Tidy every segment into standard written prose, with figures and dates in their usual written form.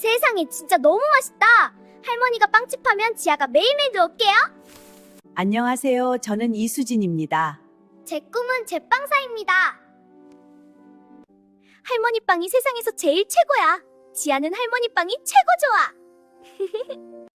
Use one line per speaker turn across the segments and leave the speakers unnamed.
세상에 진짜 너무 맛있다. 할머니가 빵집 하면 지아가 매일매일 넣을게요.
안녕하세요. 저는 이수진입니다.
제 꿈은 제빵사입니다. 할머니 빵이 세상에서 제일 최고야. 지아는 할머니 빵이 최고 좋아.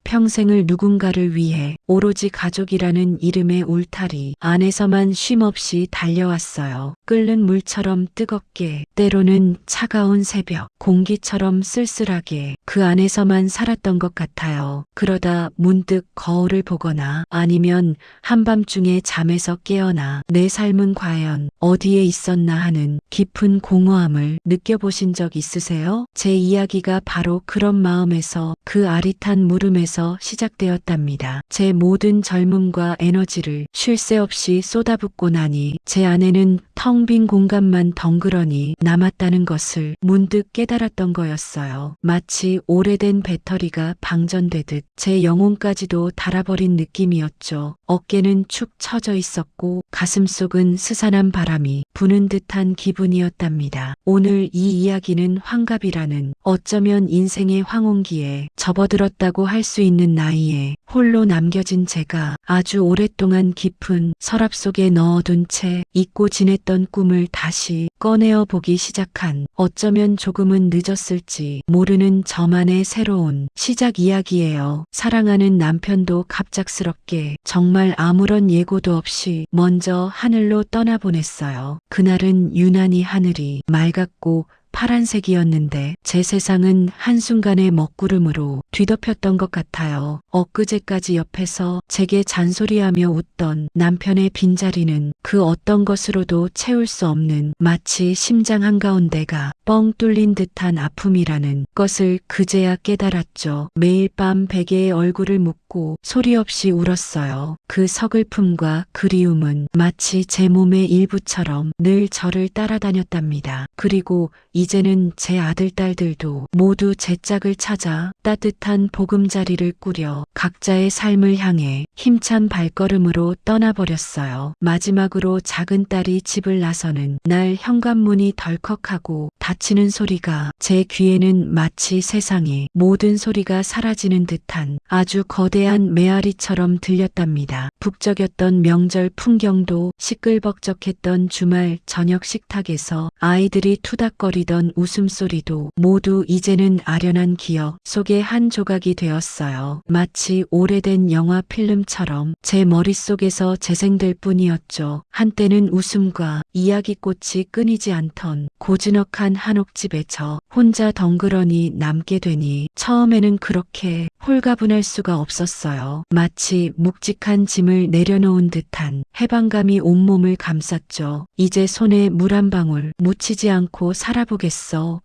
평생을 누군가를 위해 오로지 가족이라는 이름의 울타리 안에서만 쉼없이 달려왔어요. 끓는 물처럼 뜨겁게, 때로는 차가운 새벽, 공기처럼 쓸쓸하게 그 안에서만 살았던 것 같아요. 그러다 문득 거울을 보거나 아니면 한밤중에 잠에서 깨어나 내 삶은 과연 어디에 있었나 하는 깊은 공허함을 느껴보신 적 있으세요? 제 이야기가 바로 그런 마음에서, 그 아릿한 물음에서 시작되었답니다. 제 모든 젊음과 에너지를 쉴 새 없이 쏟아붓고 나니 제 안에는 텅 빈 공간만 덩그러니 남았다는 것을 문득 깨달았던 거였어요. 마치 오래된 배터리가 방전되듯 제 영혼까지도 닳아버린 느낌이었죠. 어깨는 축 처져 있었고 가슴속은 스산한 바람이 부는 듯한 기분이었답니다. 오늘 이 이야기는 환갑이라는, 어쩌면 인생의 황혼기에 접어들었다고 할 수 있는 나이에 홀로 남겨진 제가 아주 오랫동안 깊은 서랍 속에 넣어둔 채 잊고 지냈던 꿈을 다시 꺼내어 보기 시작한, 어쩌면 조금은 늦었을지 모르는 저만의 새로운 시작 이야기예요. 사랑하는 남편도 갑작스럽게, 정말 아무런 예고도 없이 먼저 하늘로 떠나보냈어요. 그날은 유난히 하늘이 맑았고 파란색이었는데 제 세상은 한순간의 먹구름으로 뒤덮였던 것 같아요. 엊그제까지 옆에서 제게 잔소리하며 웃던 남편의 빈자리는 그 어떤 것으로도 채울 수 없는, 마치 심장 한가운데가 뻥 뚫린 듯한 아픔이라는 것을 그제야 깨달았죠. 매일 밤 베개에 얼굴을 묻고 소리 없이 울었어요. 그 서글픔과 그리움은 마치 제 몸의 일부처럼 늘 저를 따라다녔답니다. 그리고 이제는 제 아들, 딸들도 모두 제 짝을 찾아 따뜻한 보금자리를 꾸려 각자의 삶을 향해 힘찬 발걸음으로 떠나버렸어요. 마지막으로 작은 딸이 집을 나서는 날 현관문이 덜컥하고 닫히는 소리가 제 귀에는 마치 세상의 모든 소리가 사라지는 듯한 아주 거대한 메아리처럼 들렸답니다. 북적였던 명절 풍경도, 시끌벅적했던 주말 저녁 식탁에서 아이들이 투닥거리던 웃음소리도 모두 이제는 아련한 기억 속의 한 조각이 되었어요. 마치 오래된 영화 필름처럼 제 머릿속에서 재생될 뿐이었죠. 한때는 웃음과 이야기꽃이 끊이지 않던 고즈넉한 한옥집에 저 혼자 덩그러니 남게 되니 처음에는 그렇게 홀가분할 수가 없었어요. 마치 묵직한 짐을 내려놓은 듯한 해방감이 온몸을 감쌌죠. 이제 손에 물 한 방울 묻히지 않고 살아보겠어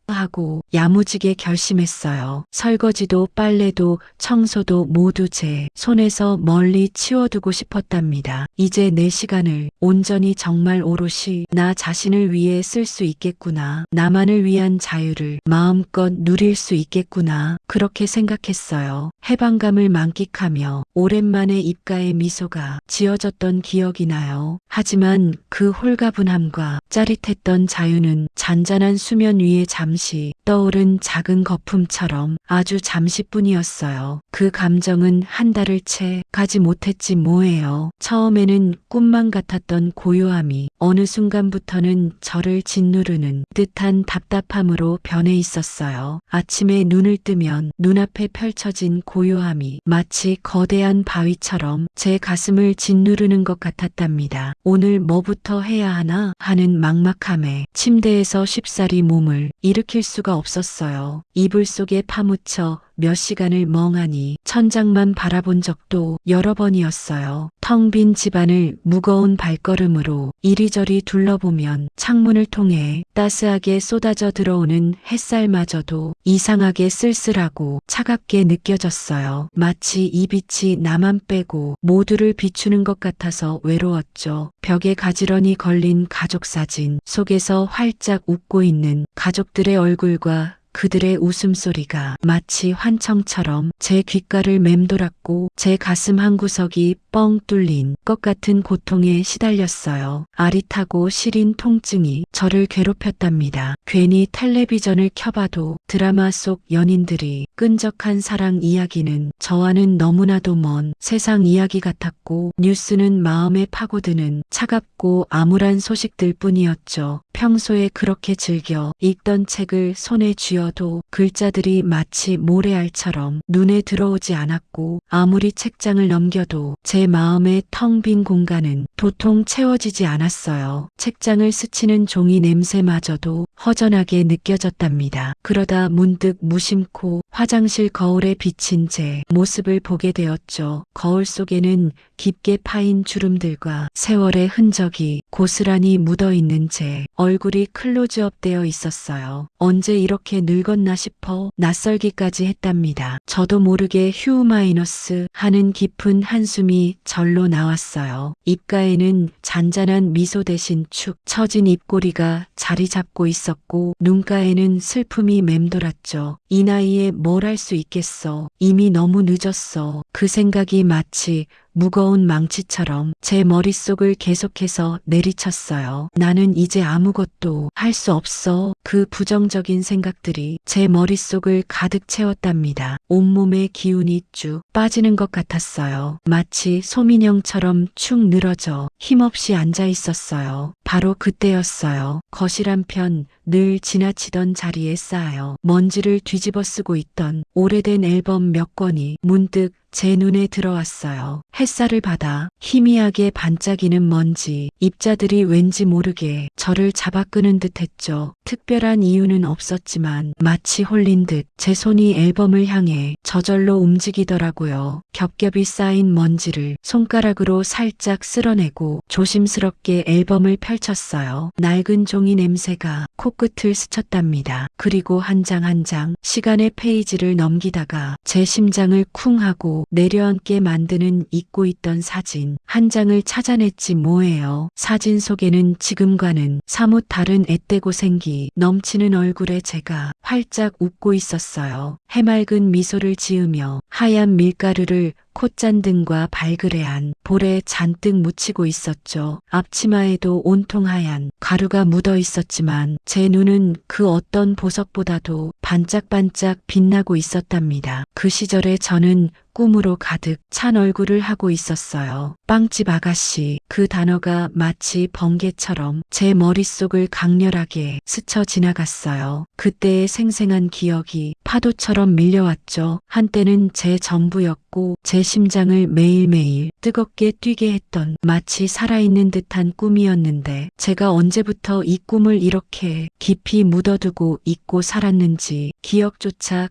하고 야무지게 결심했어요. 설거지도 빨래도 청소도 모두 제 손에서 멀리 치워두고 싶었답니다. 이제 내 시간을 온전히, 정말 오롯이 나 자신을 위해 쓸 수 있겠구나. 나만을 위한 자유를 마음껏 누릴 수 있겠구나. 그렇게 생각했어요. 해방감을 만끽하며 오랜만에 입가에 미소가 지어졌던 기억이 나요. 하지만 그 홀가분함과 짜릿했던 자유는 잔잔한 수면 위에 잠시 떠오른 작은 거품처럼 아주 잠시뿐이었어요. 그 감정은 한 달을 채 가지 못했지 뭐예요. 처음에는 꿈만 같았던 고요함이 어느 순간부터는 저를 짓누르는 듯한 답답함으로 변해 있었어요. 아침에 눈을 뜨면 눈앞에 펼쳐진 고요함이 마치 거대한 바위처럼 제 가슴을 짓누르는 것 같았답니다. 오늘 뭐부터 해야 하나 하는 막막함에 침대에서 쉽사리 몸을 일으킬 수가 없었어요. 이불 속에 파묻혀 몇 시간을 멍하니 천장만 바라본 적도 여러 번이었어요. 텅 빈 집안을 무거운 발걸음으로 이리저리 둘러보면 창문을 통해 따스하게 쏟아져 들어오는 햇살마저도 이상하게 쓸쓸하고 차갑게 느껴졌어요. 마치 이 빛이 나만 빼고 모두를 비추는 것 같아서 외로웠죠. 벽에 가지런히 걸린 가족 사진 속에서 활짝 웃고 있는 가족들의 얼굴과 그들의 웃음소리가 마치 환청처럼 제 귓가를 맴돌았고 제 가슴 한구석이 뻥 뚫린 것 같은 고통에 시달렸어요. 아릿하고 시린 통증이 저를 괴롭혔답니다. 괜히 텔레비전을 켜봐도 드라마 속 연인들이 끈적한 사랑 이야기는 저와는 너무나도 먼 세상 이야기 같았고, 뉴스는 마음에 파고드는 차갑고 암울한 소식들 뿐이었죠. 평소에 그렇게 즐겨 읽던 책을 손에 쥐어도 글자들이 마치 모래알처럼 눈에 들어오지 않았고, 아무리 책장을 넘겨도 제 마음의 텅 빈 공간은 도통 채워지지 않았어요. 책장을 스치는 종이 냄새마저도 허전하게 느껴졌답니다. 그러다 문득 무심코 화장실 거울에 비친 제 모습을 보게 되었죠. 거울 속에는 깊게 파인 주름들과 세월의 흔적이 고스란히 묻어있는 제 얼굴이 클로즈업 되어 있었어요. 언제 이렇게 늙었나 싶어 낯설기까지 했답니다. 저도 모르게 휴 마이너스 하는 깊은 한숨이 절로 나왔어요. 입가에는 잔잔한 미소 대신 축 처진 입꼬리가 자리 잡고 있었고, 눈가에는 슬픔이 맴돌았죠. 이 나이에 뭘 할 수 있겠어. 이미 너무 늦었어. 그 생각이 마치 무거운 망치처럼 제 머릿속을 계속해서 내리쳤어요. 나는 이제 아무것도 할 수 없어. 그 부정적인 생각들이 제 머릿속을 가득 채웠답니다. 온몸의 기운이 쭉 빠지는 것 같았어요. 마치 소민형처럼 축 늘어져 힘없이 앉아 있었어요. 바로 그때였어요. 거실 한편 늘 지나치던 자리에 쌓여 먼지를 뒤집어 쓰고 있던 오래된 앨범 몇 권이 문득 제 눈에 들어왔어요. 햇살을 받아 희미하게 반짝이는 먼지 입자들이 왠지 모르게 저를 잡아끄는 듯 했죠. 특별한 이유는 없었지만 마치 홀린 듯 제 손이 앨범을 향해 저절로 움직이더라고요. 겹겹이 쌓인 먼지를 손가락으로 살짝 쓸어내고 조심스럽게 앨범을 펼쳤어요. 낡은 종이 냄새가 코끝을 스쳤답니다. 그리고 한 장 한 장 시간의 페이지를 넘기다가 제 심장을 쿵 하고 내려앉게 만드는 잊고 있던 사진 한 장을 찾아냈지 뭐예요. 사진 속에는 지금과는 사뭇 다른 앳되고 생기 넘치는 얼굴에 제가 활짝 웃고 있었어요. 해맑은 미소를 지으며 하얀 밀가루를 콧잔등과 발그레한 볼에 잔뜩 묻히고 있었죠. 앞치마에도 온통 하얀 가루가 묻어 있었지만 제 눈은 그 어떤 보석보다도 반짝반짝 빛나고 있었답니다. 그 시절에 저는 꿈으로 가득 찬 얼굴을 하고 있었어요. 빵집 아가씨, 그 단어가 마치 번개처럼 제 머릿속을 강렬하게 스쳐 지나갔어요. 그때의 생생한 기억이 파도처럼 밀려왔죠. 한때는 제 전부였고 제 심장을 매일매일 뜨겁게 뛰게 했던 마치 살아있는 듯한 꿈이었는데, 제가 언제부터 이 꿈을 이렇게 깊이 묻어두고 잊고 살았는지 기억조차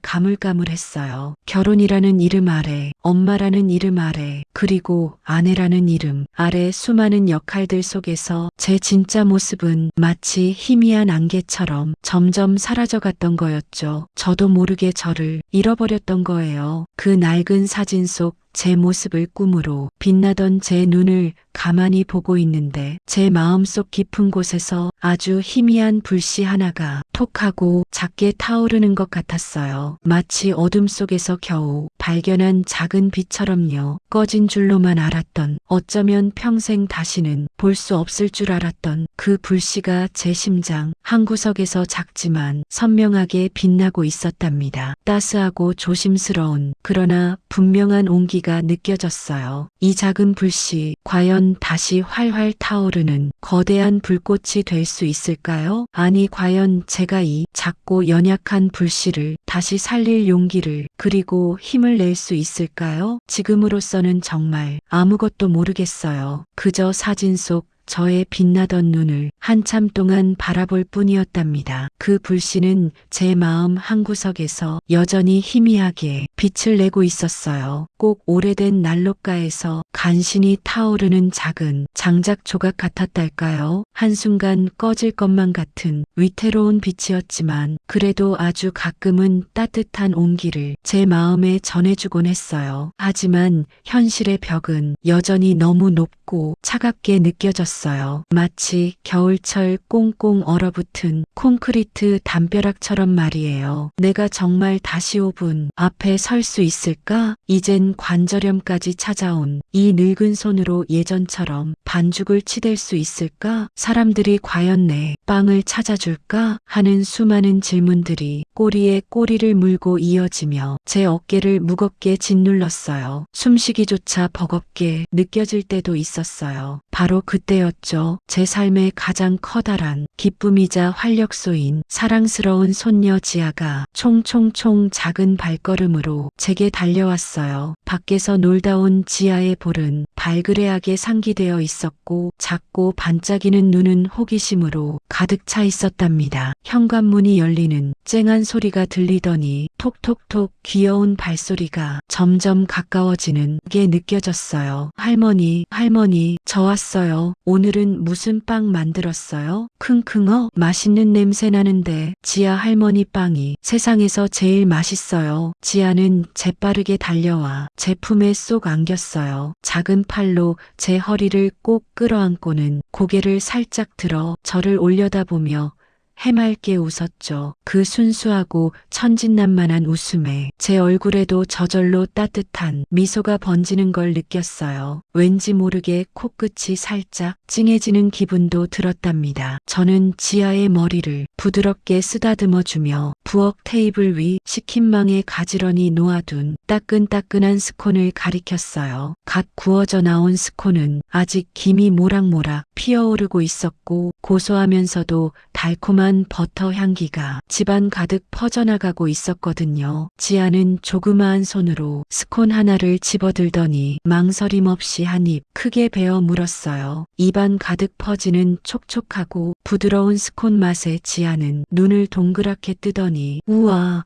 가물가물했어요. 결혼이라는 이름 아래, 엄마라는 이름 아래, 그리고 아내라는 이름 아래 수많은 역할들 속에서 제 진짜 모습은 마치 희미한 안개처럼 점점 사라져갔던 거였죠. 저도 모르게 저를 잃어버렸던 거예요. 그 낡은 사진 속 제 모습을 꿈으로 빛나던 제 눈을 가만히 보고 있는데, 제 마음속 깊은 곳에서 아주 희미한 불씨 하나가 톡하고 작게 타오르는 것 같았어요. 마치 어둠 속에서 겨우 발견한 작은 빛처럼요. 꺼진 줄로만 알았던, 어쩌면 평생 다시는 볼 수 없을 줄 알았던 그 불씨가 제 심장 한 구석에서 작지만 선명하게 빛나고 있었답니다. 따스하고 조심스러운, 그러나 분명한 온기가 느껴졌어요. 이 작은 불씨, 과연 다시 활활 타오르는 거대한 불꽃이 될 수 있을까요? 아니, 과연 제가 이 작고 연약한 불씨를 다시 살릴 용기를, 그리고 힘을 낼 수 있을까요? 지금으로서는 정말 아무것도 모르겠어요. 그저 사진 속 저의 빛나던 눈을 한참 동안 바라볼 뿐이었답니다. 그 불씨는 제 마음 한구석에서 여전히 희미하게 빛을 내고 있었어요. 꼭 오래된 난로가에서 간신히 타오르는 작은 장작 조각 같았달까요? 한순간 꺼질 것만 같은 위태로운 빛이었지만 그래도 아주 가끔은 따뜻한 온기를 제 마음에 전해주곤 했어요. 하지만 현실의 벽은 여전히 너무 높고 차갑게 느껴졌어요. 느껴졌어요. 마치 겨울철 꽁꽁 얼어붙은 콘크리트 담벼락처럼 말이에요. 내가 정말 다시 5분 앞에 설 수 있을까? 이젠 관절염까지 찾아온 이 늙은 손으로 예전처럼 반죽을 치댈 수 있을까? 사람들이 과연 내 빵을 찾아줄까? 하는 수많은 질문들이 꼬리에 꼬리를 물고 이어지며 제 어깨를 무겁게 짓눌렀어요. 숨쉬기조차 버겁게 느껴질 때도 있었어요. 바로 그때였죠. 제 삶의 가장 커다란 기쁨이자 활력소인 사랑스러운 손녀 지아가 총총총 작은 발걸음으로 제게 달려왔어요. 밖에서 놀다 온 지아의 볼은 발그레하게 상기되어 있었고 작고 반짝이는 눈은 호기심으로 가득 차 있었답니다. 현관문이 열리는 쨍한 소리가 들리더니 톡톡톡 귀여운 발소리가 점점 가까워지는 게 느껴졌어요. 할머니, 저 왔어요. 오늘은 무슨 빵 만들었어요? 킁킁 맛있는 냄새 나는데 지아 할머니 빵이 세상에서 제일 맛있어요. 지아는 재빠르게 달려와 제 품에 쏙 안겼어요. 작은 팔로 제 허리를 꼭 끌어안고는 고개를 살짝 들어 저를 올려다보며 해맑게 웃었죠. 그 순수하고 천진난만한 웃음에 제 얼굴에도 저절로 따뜻한 미소가 번지는 걸 느꼈어요. 왠지 모르게 코끝이 살짝 찡해지는 기분도 들었답니다. 저는 지아의 머리를 부드럽게 쓰다듬어 주며 부엌 테이블 위 식힌망에 가지런히 놓아둔 따끈따끈한 스콘을 가리켰어요. 갓 구워져 나온 스콘은 아직 김이 모락모락 피어오르고 있었고 고소하면서도 달콤한 버터 향기가 집안 가득 퍼져나가고 있었거든요. 지아는 조그마한 손으로 스콘 하나를 집어들더니 망설임 없이 한 입 크게 베어 물었어요. 입안 가득 퍼지는 촉촉하고 부드러운 스콘 맛에 지아는 눈을 동그랗게 뜨더니 우와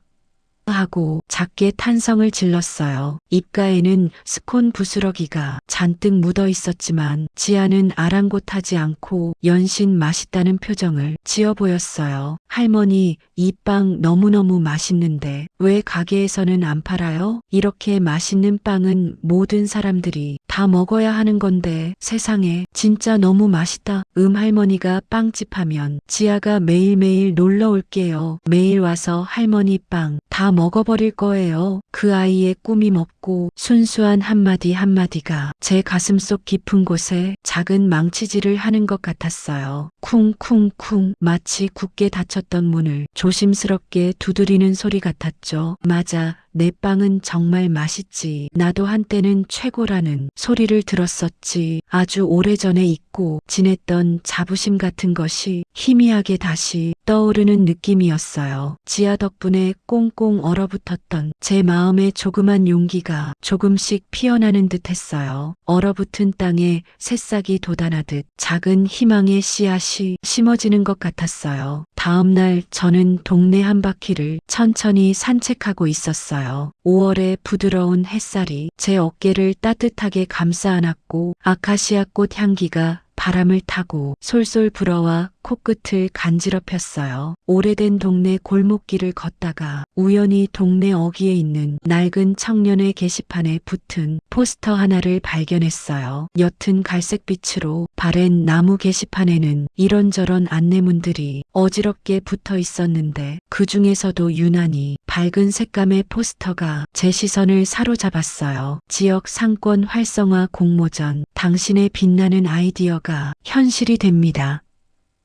하고 작게 탄성을 질렀어요. 입가에는 스콘 부스러기가 잔뜩 묻어 있었지만 지아는 아랑곳하지 않고 연신 맛있다는 표정을 지어 보였어요. 할머니, 이 빵 너무너무 맛있는데 왜 가게에서는 안 팔아요? 이렇게 맛있는 빵은 모든 사람들이 다 먹어야 하는 건데 세상에 진짜 너무 맛있다. 할머니가 빵집 하면 지아가 매일매일 놀러 올게요. 매일 와서 할머니 빵 다 먹어버릴 거예요. 그 아이의 꾸밈 없고 순수한 한마디 한마디가 제 가슴속 깊은 곳에 작은 망치질을 하는 것 같았어요. 쿵쿵쿵 마치 굳게 닫혔던 문을 조심스럽게 두드리는 소리 같았죠. 맞아. 내 빵은 정말 맛있지. 나도 한때는 최고라는 소리를 들었었지. 아주 오래전에 잊고 지냈던 자부심 같은 것이 희미하게 다시 떠오르는 느낌이었어요. 지아 덕분에 꽁꽁 얼어붙었던 제 마음의 조그만 용기가 조금씩 피어나는 듯 했어요. 얼어붙은 땅에 새싹이 돋아나듯 작은 희망의 씨앗이 심어지는 것 같았어요. 다음 날 저는 동네 한 바퀴를 천천히 산책하고 있었어요. 5월의 부드러운 햇살이 제 어깨를 따뜻하게 감싸 안았고 아카시아 꽃 향기가 바람을 타고 솔솔 불어와 코끝을 간지럽혔어요. 오래된 동네 골목길을 걷다가 우연히 동네 어귀에 있는 낡은 청년의 게시판에 붙은 포스터 하나를 발견했어요. 옅은 갈색빛으로 바랜 나무 게시판에는 이런저런 안내문들이 어지럽게 붙어 있었는데 그 중에서도 유난히 밝은 색감의 포스터가 제 시선을 사로잡았어요. 지역 상권 활성화 공모전, 당신의 빛나는 아이디어가 현실이 됩니다.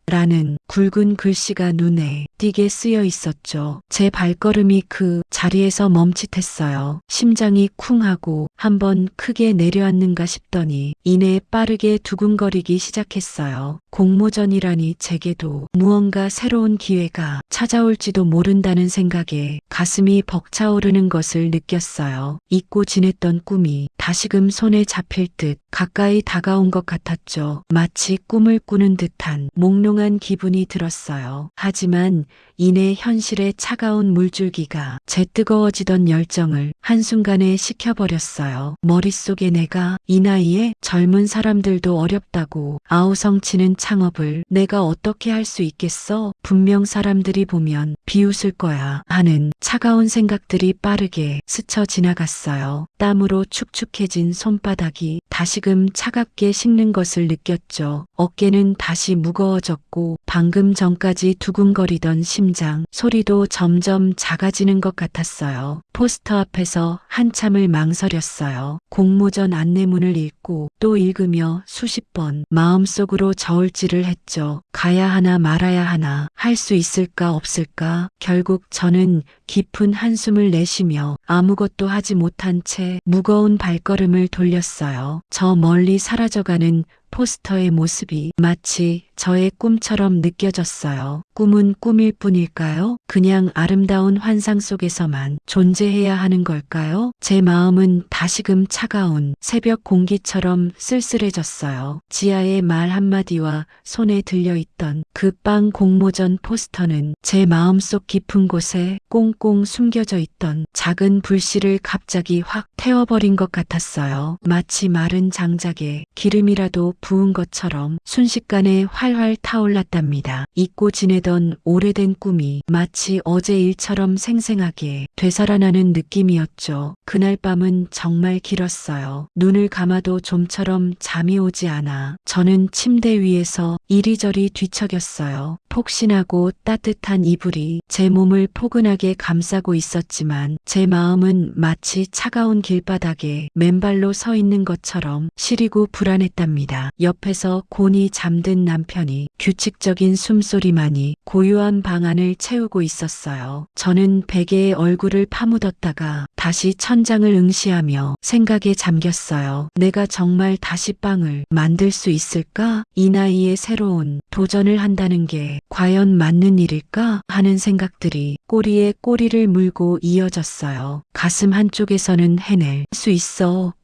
라는 굵은 글씨가 눈에 띄게 쓰여 있었죠. 제 발걸음이 그 자리에서 멈칫했어요. 심장이 쿵하고 한번 크게 내려앉는가 싶더니 이내 빠르게 두근거리기 시작했어요. 공모전이라니 제게도 무언가 새로운 기회가 찾아올지도 모른다는 생각에 가슴이 벅차오르는 것을 느꼈어요. 잊고 지냈던 꿈이 다시금 손에 잡힐 듯 가까이 다가온 것 같았죠. 마치 꿈을 꾸는 듯한 몽롱한 기분이 들었어요. 하지만 이내 현실의 차가운 물줄기가 제 뜨거워지던 열정을 한순간에 식혀버렸어요. 머릿속에 내가 이 나이에 젊은 사람들도 어렵다고 아우성치는 창업을 내가 어떻게 할 수 있겠어? 분명 사람들이 보면 비웃을 거야 하는 차가운 생각들이 빠르게 스쳐 지나갔어요. 땀으로 축축해진 손바닥이 다시금 다시금 차갑게 식는 것을 느꼈죠. 어깨는 다시 무거워졌고 방금 전까지 두근거리던 심장 소리도 점점 작아지는 것 같았어요. 포스터 앞에서 한참을 망설였어요. 공모전 안내문을 읽고 또 읽으며 수십 번 마음속으로 저울질을 했죠. 가야 하나 말아야 하나, 할 수 있을까 없을까. 결국 저는 깊은 한숨을 내쉬며 아무것도 하지 못한 채 무거운 발걸음을 돌렸어요. 저 멀리 사라져가는 포스터의 모습이 마치 저의 꿈처럼 느껴졌어요. 꿈은 꿈일 뿐일까요? 그냥 아름다운 환상 속에서만 존재해야 하는 걸까요? 제 마음은 다시금 차가운 새벽 공기처럼 쓸쓸해졌어요. 지아의 말 한마디와 손에 들려있던 그 빵 공모전 포스터는 제 마음속 깊은 곳에 꽁꽁 숨겨져 있던 작은 불씨를 갑자기 확 태워버린 것 같았어요. 마치 마른 장작에 기름이라도 부은 것처럼 순식간에 활활 타올랐답니다. 잊고 지내던 오래된 꿈이 마치 어제 일처럼 생생하게 되살아나는 느낌이었죠. 그날 밤은 정말 길었어요. 눈을 감아도 좀처럼 잠이 오지 않아 저는 침대 위에서 이리저리 뒤척였어요. 폭신하고 따뜻한 이불이 제 몸을 포근하게 감싸고 있었지만 제 마음은 마치 차가운 길바닥에 맨발로 서 있는 것처럼 시리고 불안했답니다. 옆에서 곤히 잠든 남편이 규칙적인 숨소리만이 고요한 방 안을 채우고 있었어요. 저는 베개에 얼굴을 파묻었다가 다시 천장을 응시하며 생각에 잠겼어요. 내가 정말 다시 빵을 만들 수 있을까? 이 나이에 새로운 도전을 한다는 게 과연 맞는 일일까? 하는 생각들이 꼬리에 꼬리를 물고 이어졌어요. 가슴 한쪽에서는 해낼 수 있어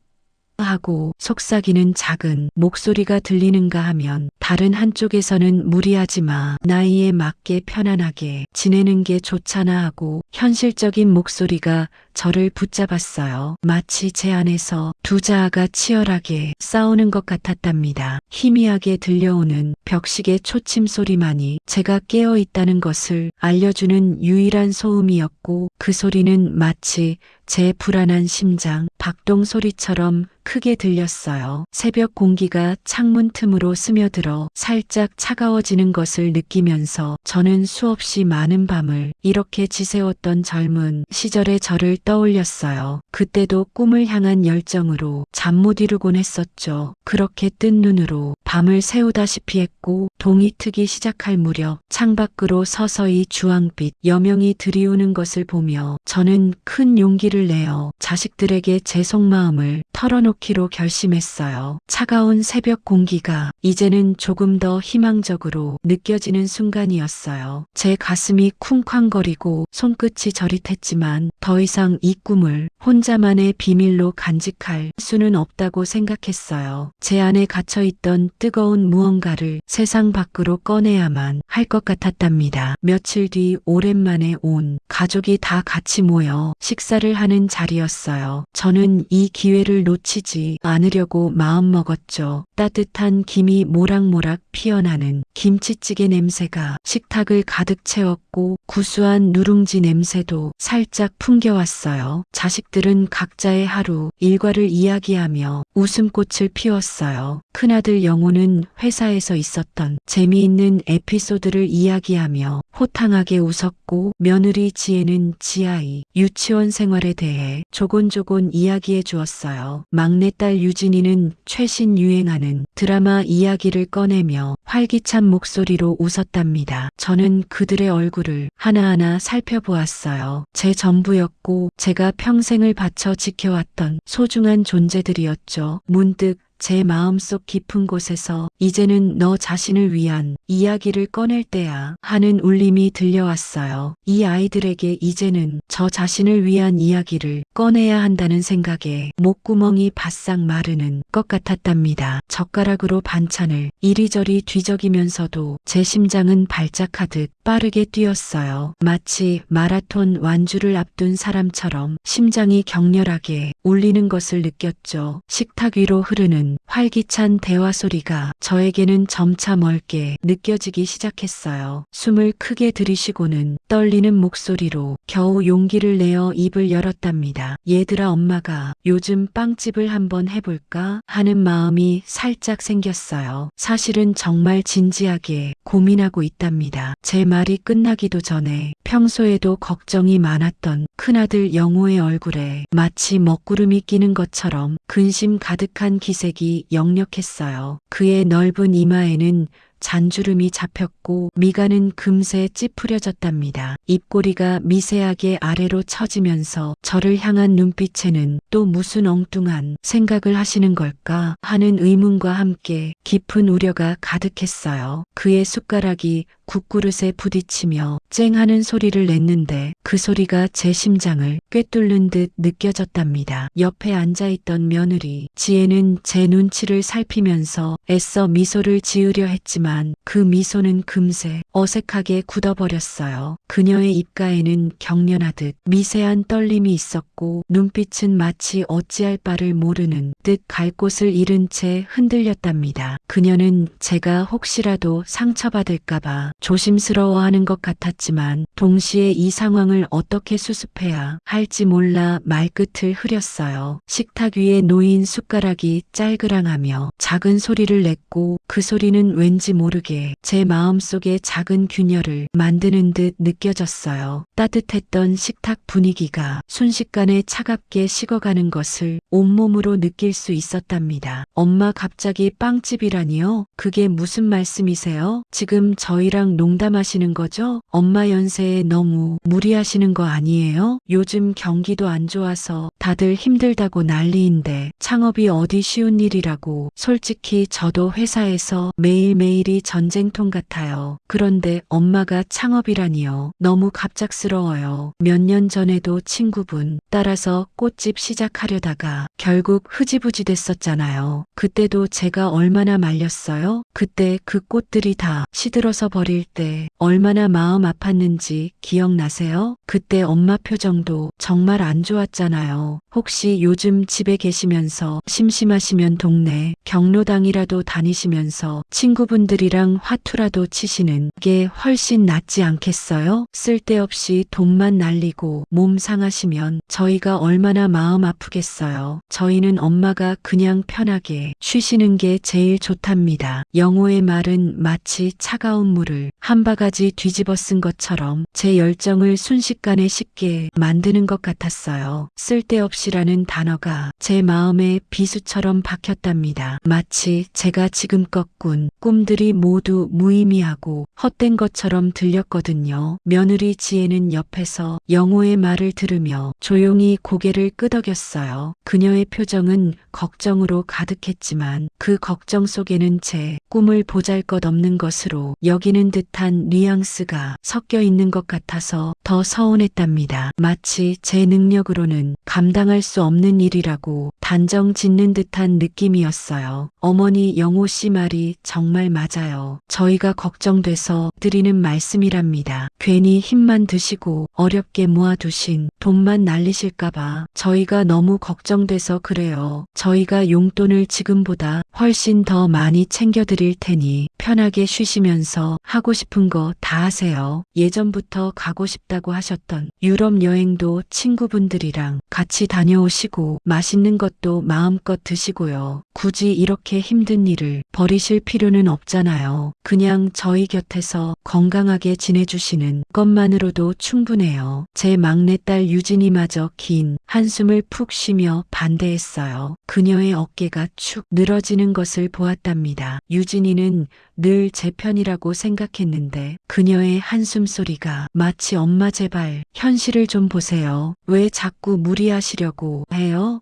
하고 속삭이는 작은 목소리가 들리는가 하면 다른 한쪽에서는 무리하지 마. 나이에 맞게 편안하게 지내는 게 좋잖아 하고 현실적인 목소리가 저를 붙잡았어요. 마치 제 안에서 두 자아가 치열하게 싸우는 것 같았답니다. 희미하게 들려오는 벽식의 초침 소리만이 제가 깨어 있다는 것을 알려주는 유일한 소음이었고 그 소리는 마치 제 불안한 심장 박동 소리처럼 크게 들렸어요. 새벽 공기가 창문 틈으로 스며들어 살짝 차가워지는 것을 느끼면서 저는 수없이 많은 밤을 이렇게 지새웠던 젊은 시절의 저를 떠올렸어요. 그때도 꿈을 향한 열정으로 잠 못 이루곤 했었죠. 그렇게 뜬 눈으로 밤을 새우다시피 했고 동이 트기 시작할 무렵 창밖으로 서서히 주황빛 여명이 들이오는 것을 보며 저는 큰 용기를 내어 자식들에게 제 속마음을 털어놓기로 결심했어요. 차가운 새벽 공기가 이제는 조금 더 희망적으로 느껴지는 순간이었어요. 제 가슴이 쿵쾅거리고 손끝이 저릿했지만 더 이상 이 꿈을 혼자만의 비밀로 간직할 수는 없다고 생각했어요. 제 안에 갇혀있던 뜨거운 무언가를 세상 밖으로 꺼내야만 할 것 같았답니다. 며칠 뒤 오랜만에 온 가족이 다 같이 모여 식사를 하는 자리였어요. 저는 이 기회를 놓치지 않으려고 마음먹었죠. 따뜻한 김이 모락모락 피어나는 김치찌개 냄새가 식탁을 가득 채웠고 구수한 누룽지 냄새도 살짝 풍겨왔어요. 자식들은 각자의 하루 일과를 이야기하며 웃음꽃을 피웠어요. 큰아들 영호는 회사에서 있었던 재미있는 에피소드를 이야기하며 호탕하게 웃었고 며느리 지혜는 지아이 유치원 생활에 대해 조곤조곤 이야기해 주었어요. 막내딸 유진이는 최신 유행하는 드라마 이야기를 꺼내며 활기찬 목소리로 웃었답니다. 저는 그들의 얼굴을 하나하나 살펴보았어요. 제 전부였고 제가 평생을 바쳐 지켜왔던 소중한 존재들이었죠. 문득 제 마음속 깊은 곳에서 이제는 너 자신을 위한 이야기를 꺼낼 때야 하는 울림이 들려왔어요. 이 아이들에게 이제는 저 자신을 위한 이야기를 꺼내야 한다는 생각에 목구멍이 바싹 마르는 것 같았답니다. 젓가락으로 반찬을 이리저리 뒤적이면서도 제 심장은 발작하듯 빠르게 뛰었어요. 마치 마라톤 완주를 앞둔 사람처럼 심장이 격렬하게 울리는 것을 느꼈죠. 식탁 위로 흐르는 활기찬 대화 소리가 저에게는 점차 멀게 느껴지기 시작했어요. 숨을 크게 들이쉬고는 떨리는 목소리로 겨우 용기를 내어 입을 열었답니다. 얘들아, 엄마가 요즘 빵집을 한번 해볼까 하는 마음이 살짝 생겼어요. 사실은 정말 진지하게 고민하고 있답니다. 제 말이 끝나기도 전에 평소에도 걱정이 많았던 큰아들 영호의 얼굴에 마치 먹구름이 끼는 것처럼 근심 가득한 기색이 역력했어요. 그의 넓은 이마에는 잔주름이 잡혔고 미간은 금세 찌푸려졌답니다. 입꼬리가 미세하게 아래로 처지면서 저를 향한 눈빛에는 또 무슨 엉뚱한 생각을 하시는 걸까 하는 의문과 함께 깊은 우려가 가득했어요. 그의 숟가락이 국그릇에 부딪히며 쨍 하는 소리를 냈는데 그 소리가 제 심장을 꿰뚫는 듯 느껴졌답니다. 옆에 앉아있던 며느리 지혜는 제 눈치를 살피면서 애써 미소를 지으려 했지만 그 미소는 금세 어색하게 굳어버렸어요. 그녀의 입가에는 경련하듯 미세한 떨림이 있었고 눈빛은 마치 어찌할 바를 모르는 듯 갈 곳을 잃은 채 흔들렸답니다. 그녀는 제가 혹시라도 상처받을까봐 조심스러워하는 것 같았지만 동시에 이 상황을 어떻게 수습해야 할지 몰라 말끝을 흐렸어요. 식탁 위에 놓인 숟가락이 짤그랑하며 작은 소리를 냈고 그 소리는 왠지 모르게 제 마음속에 작은 균열을 만드는 듯 느껴졌어요. 따뜻했던 식탁 분위기가 순식간에 차갑게 식어가는 것을 온몸으로 느낄 수 있었답니다. 엄마, 갑자기 빵집이라니요? 그게 무슨 말씀이세요? 지금 저희랑 농담하시는 거죠? 엄마 연세에 너무 무리하시는 거 아니에요? 요즘 경기도 안 좋아서 다들 힘들다고 난리인데 창업이 어디 쉬운 일이라고. 솔직히 저도 회사에서 매일매일이 전쟁통 같아요. 그런데 엄마가 창업이라니요. 너무 갑작스러워요. 몇 년 전에도 친구분 따라서 꽃집 시작하려다가 결국 흐지부지 됐었잖아요. 그때도 제가 얼마나 말렸어요? 그때 그 꽃들이 다 시들어서 버릴 때 얼마나 마음 아팠는지 기억나세요? 그때 엄마 표정도 정말 안 좋았잖아요. 혹시 요즘 집에 계시면서 심심하시면 동네 경로당이라도 다니시면서 친구분들이랑 화투라도 치시는 게 훨씬 낫지 않겠어요? 쓸데없이 돈만 날리고 몸 상하시면 저희가 얼마나 마음 아프겠어요. 저희는 엄마가 그냥 편하게 쉬시는 게 제일 좋답니다. 영호의 말은 마치 차가운 물을 한 바가지 뒤집어 쓴 것처럼 제 열정을 순식간에 식게 만드는 것 같았어요. 쓸데없이라는 단어가 제 마음에 비수처럼 박혔답니다. 마치 제가 지금껏 꾼 꿈들이 모두 무의미하고 헛된 것처럼 들렸거든요. 며느리 지혜는 옆에서 영호의 말을 들으며 조용히 고개를 끄덕였어요. 그녀의 표정은 걱정으로 가득했지만 그 걱정 속에는 제 꿈을 보잘것없는 것으로 여기는 듯한 뉘앙스가 섞여 있는 것 같아서 더 서운했답니다. 마치 제 능력으로는 감당할 수 없는 일이라고 단정 짓는 듯한 느낌이었어요. 어머니, 영호 씨 말이 정말 맞아요. 저희가 걱정돼서 드리는 말씀이랍니다. 괜히 힘만 드시고 어렵게 모아두신 돈만 날리실까봐 저희가 너무 걱정돼서 그래요. 저희가 용돈을 지금보다 훨씬 더 많이 챙겨드릴 테니 편하게 쉬시면서 하고 싶은 거 다 하세요. 예전부터 가고 싶다고 하셨던 유럽 여행도 친구분들이랑 같이 다녀오시고 맛있는 것도 마음껏 드시고요. 굳이 이렇게 힘든 일을 버리실 필요는 없잖아요. 그냥 저희 곁에서 건강하게 지내주시는 것만으로도 충분해요. 제 막내딸 유진이마저 긴 한숨을 푹 쉬며 반대했어요. 그녀의 어깨가 축 늘어지는 것을 보았답니다. 유진이는 늘 제 편이라고 생각했는데 그녀의 한숨 소리가 마치 엄마, 제발 현실을 좀 보세요. 왜 자꾸 무리하시려고 해요?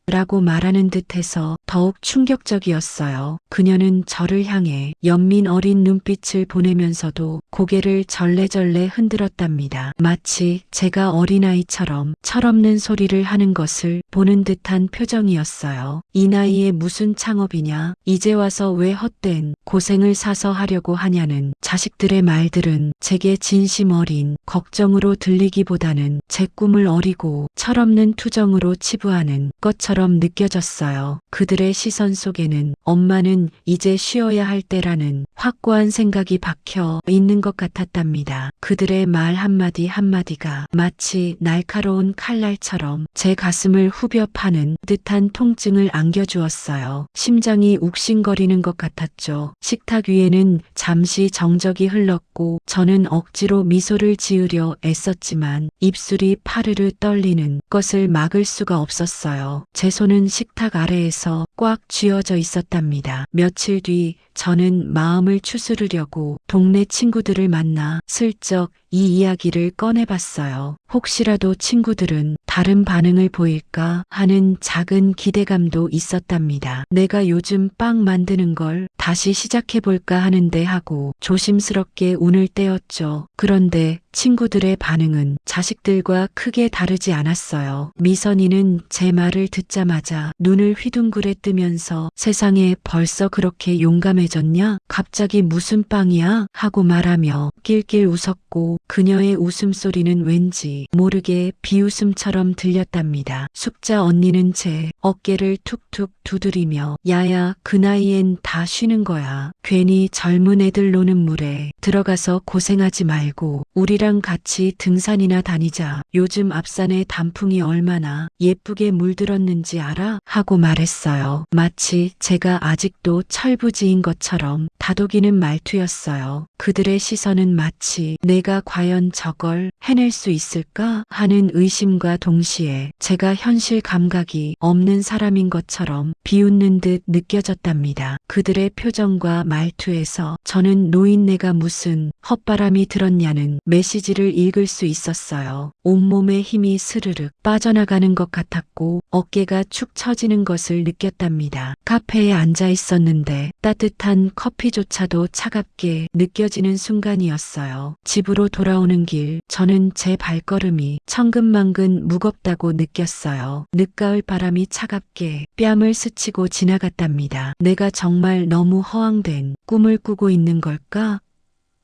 라고 말하는 듯해서 더욱 충격적이었어요. 그녀는 저를 향해 연민 어린 눈빛을 보내면서도 고개를 절레절레 흔들었답니다. 마치 제가 어린아이처럼 철없는 소리를 하는 것을 보는 듯한 표정이었어요. 이 나이에 무슨 창업이냐? 이제 와서 왜 헛된 고생을 사서 하려고 하냐는 자식들의 말들은 제게 진심 어린 걱정으로 들리기보다는 제 꿈을 어리고 철없는 투정으로 치부하는 것처럼 느껴졌어요. 그들의 시선 속에는 엄마는 이제 쉬어야 할 때라는 확고한 생각이 박혀 있는 것 같았답니다. 그들의 말 한마디 한마디가 마치 날카로운 칼날처럼 제 가슴을 후벼 파는 듯한 통증을 안겨주었어요. 심장이 욱신거리는 것 같았죠. 식탁 위에는 잠시 정적이 흘렀고 저는 억지로 미소를 지으려 애썼지만 입술이 파르르 떨리는 것을 막을 수가 없었어요. 제 손은 식탁 아래에서 꽉 쥐어져 있었답니다. 며칠 뒤 저는 마음을 추스르려고 동네 친구들을 만나 슬쩍 이 이야기를 꺼내봤어요. 혹시라도 친구들은 다른 반응을 보일까 하는 작은 기대감도 있었답니다. 내가 요즘 빵 만드는 걸 다시 시작해볼까 하는데 하고 조심스럽게 운을 떼었죠. 그런데 친구들의 반응은 자식들과 크게 다르지 않았어요. 미선이는 제 말을 듣자마자 눈을 휘둥그레 뜨면서 세상에 벌써 그렇게 용감해졌냐? 갑자기 무슨 빵이야? 하고 말하며 낄낄 웃었고 그녀의 웃음소리는 왠지 모르게 비웃음처럼 들렸답니다. 숙자 언니는 제 어깨를 툭툭 두드리며 야야 그 나이엔 다 쉬는 거야. 괜히 젊은 애들 노는 물에 들어가서 고생하지 말고 우리랑 같이 등산이나 다니자. 요즘 앞산에 단풍이 얼마나 예쁘게 물들었는지 알아? 하고 말했어요. 마치 제가 아직도 철부지인 것처럼 다독이는 말투였어요. 그들의 시선은 마치 내가 과연 저걸 해낼 수 있을까 하는 의심과 동시에 제가 현실 감각이 없는 사람인 것처럼 비웃는 듯 느껴졌답니다. 그들의 표정과 말투에서 저는 노인네가 무슨 헛바람이 들었냐는 메시지를 읽을 수 있었어요. 온몸에 힘이 스르륵 빠져나가는 것 같았고 어깨가 축 처지는 것을 느꼈답니다. 카페에 앉아 있었는데 따뜻한 커피조차도 차갑게 느껴지는 순간이었어요. 집으로 돌아오는 길 저는 제 발걸음이 천근만근 무겁다고 느꼈어요. 늦가을 바람이 차갑게 뺨을 스치고 지나갔답니다. 내가 정말 너무 허황된 꿈을 꾸고 있는 걸까?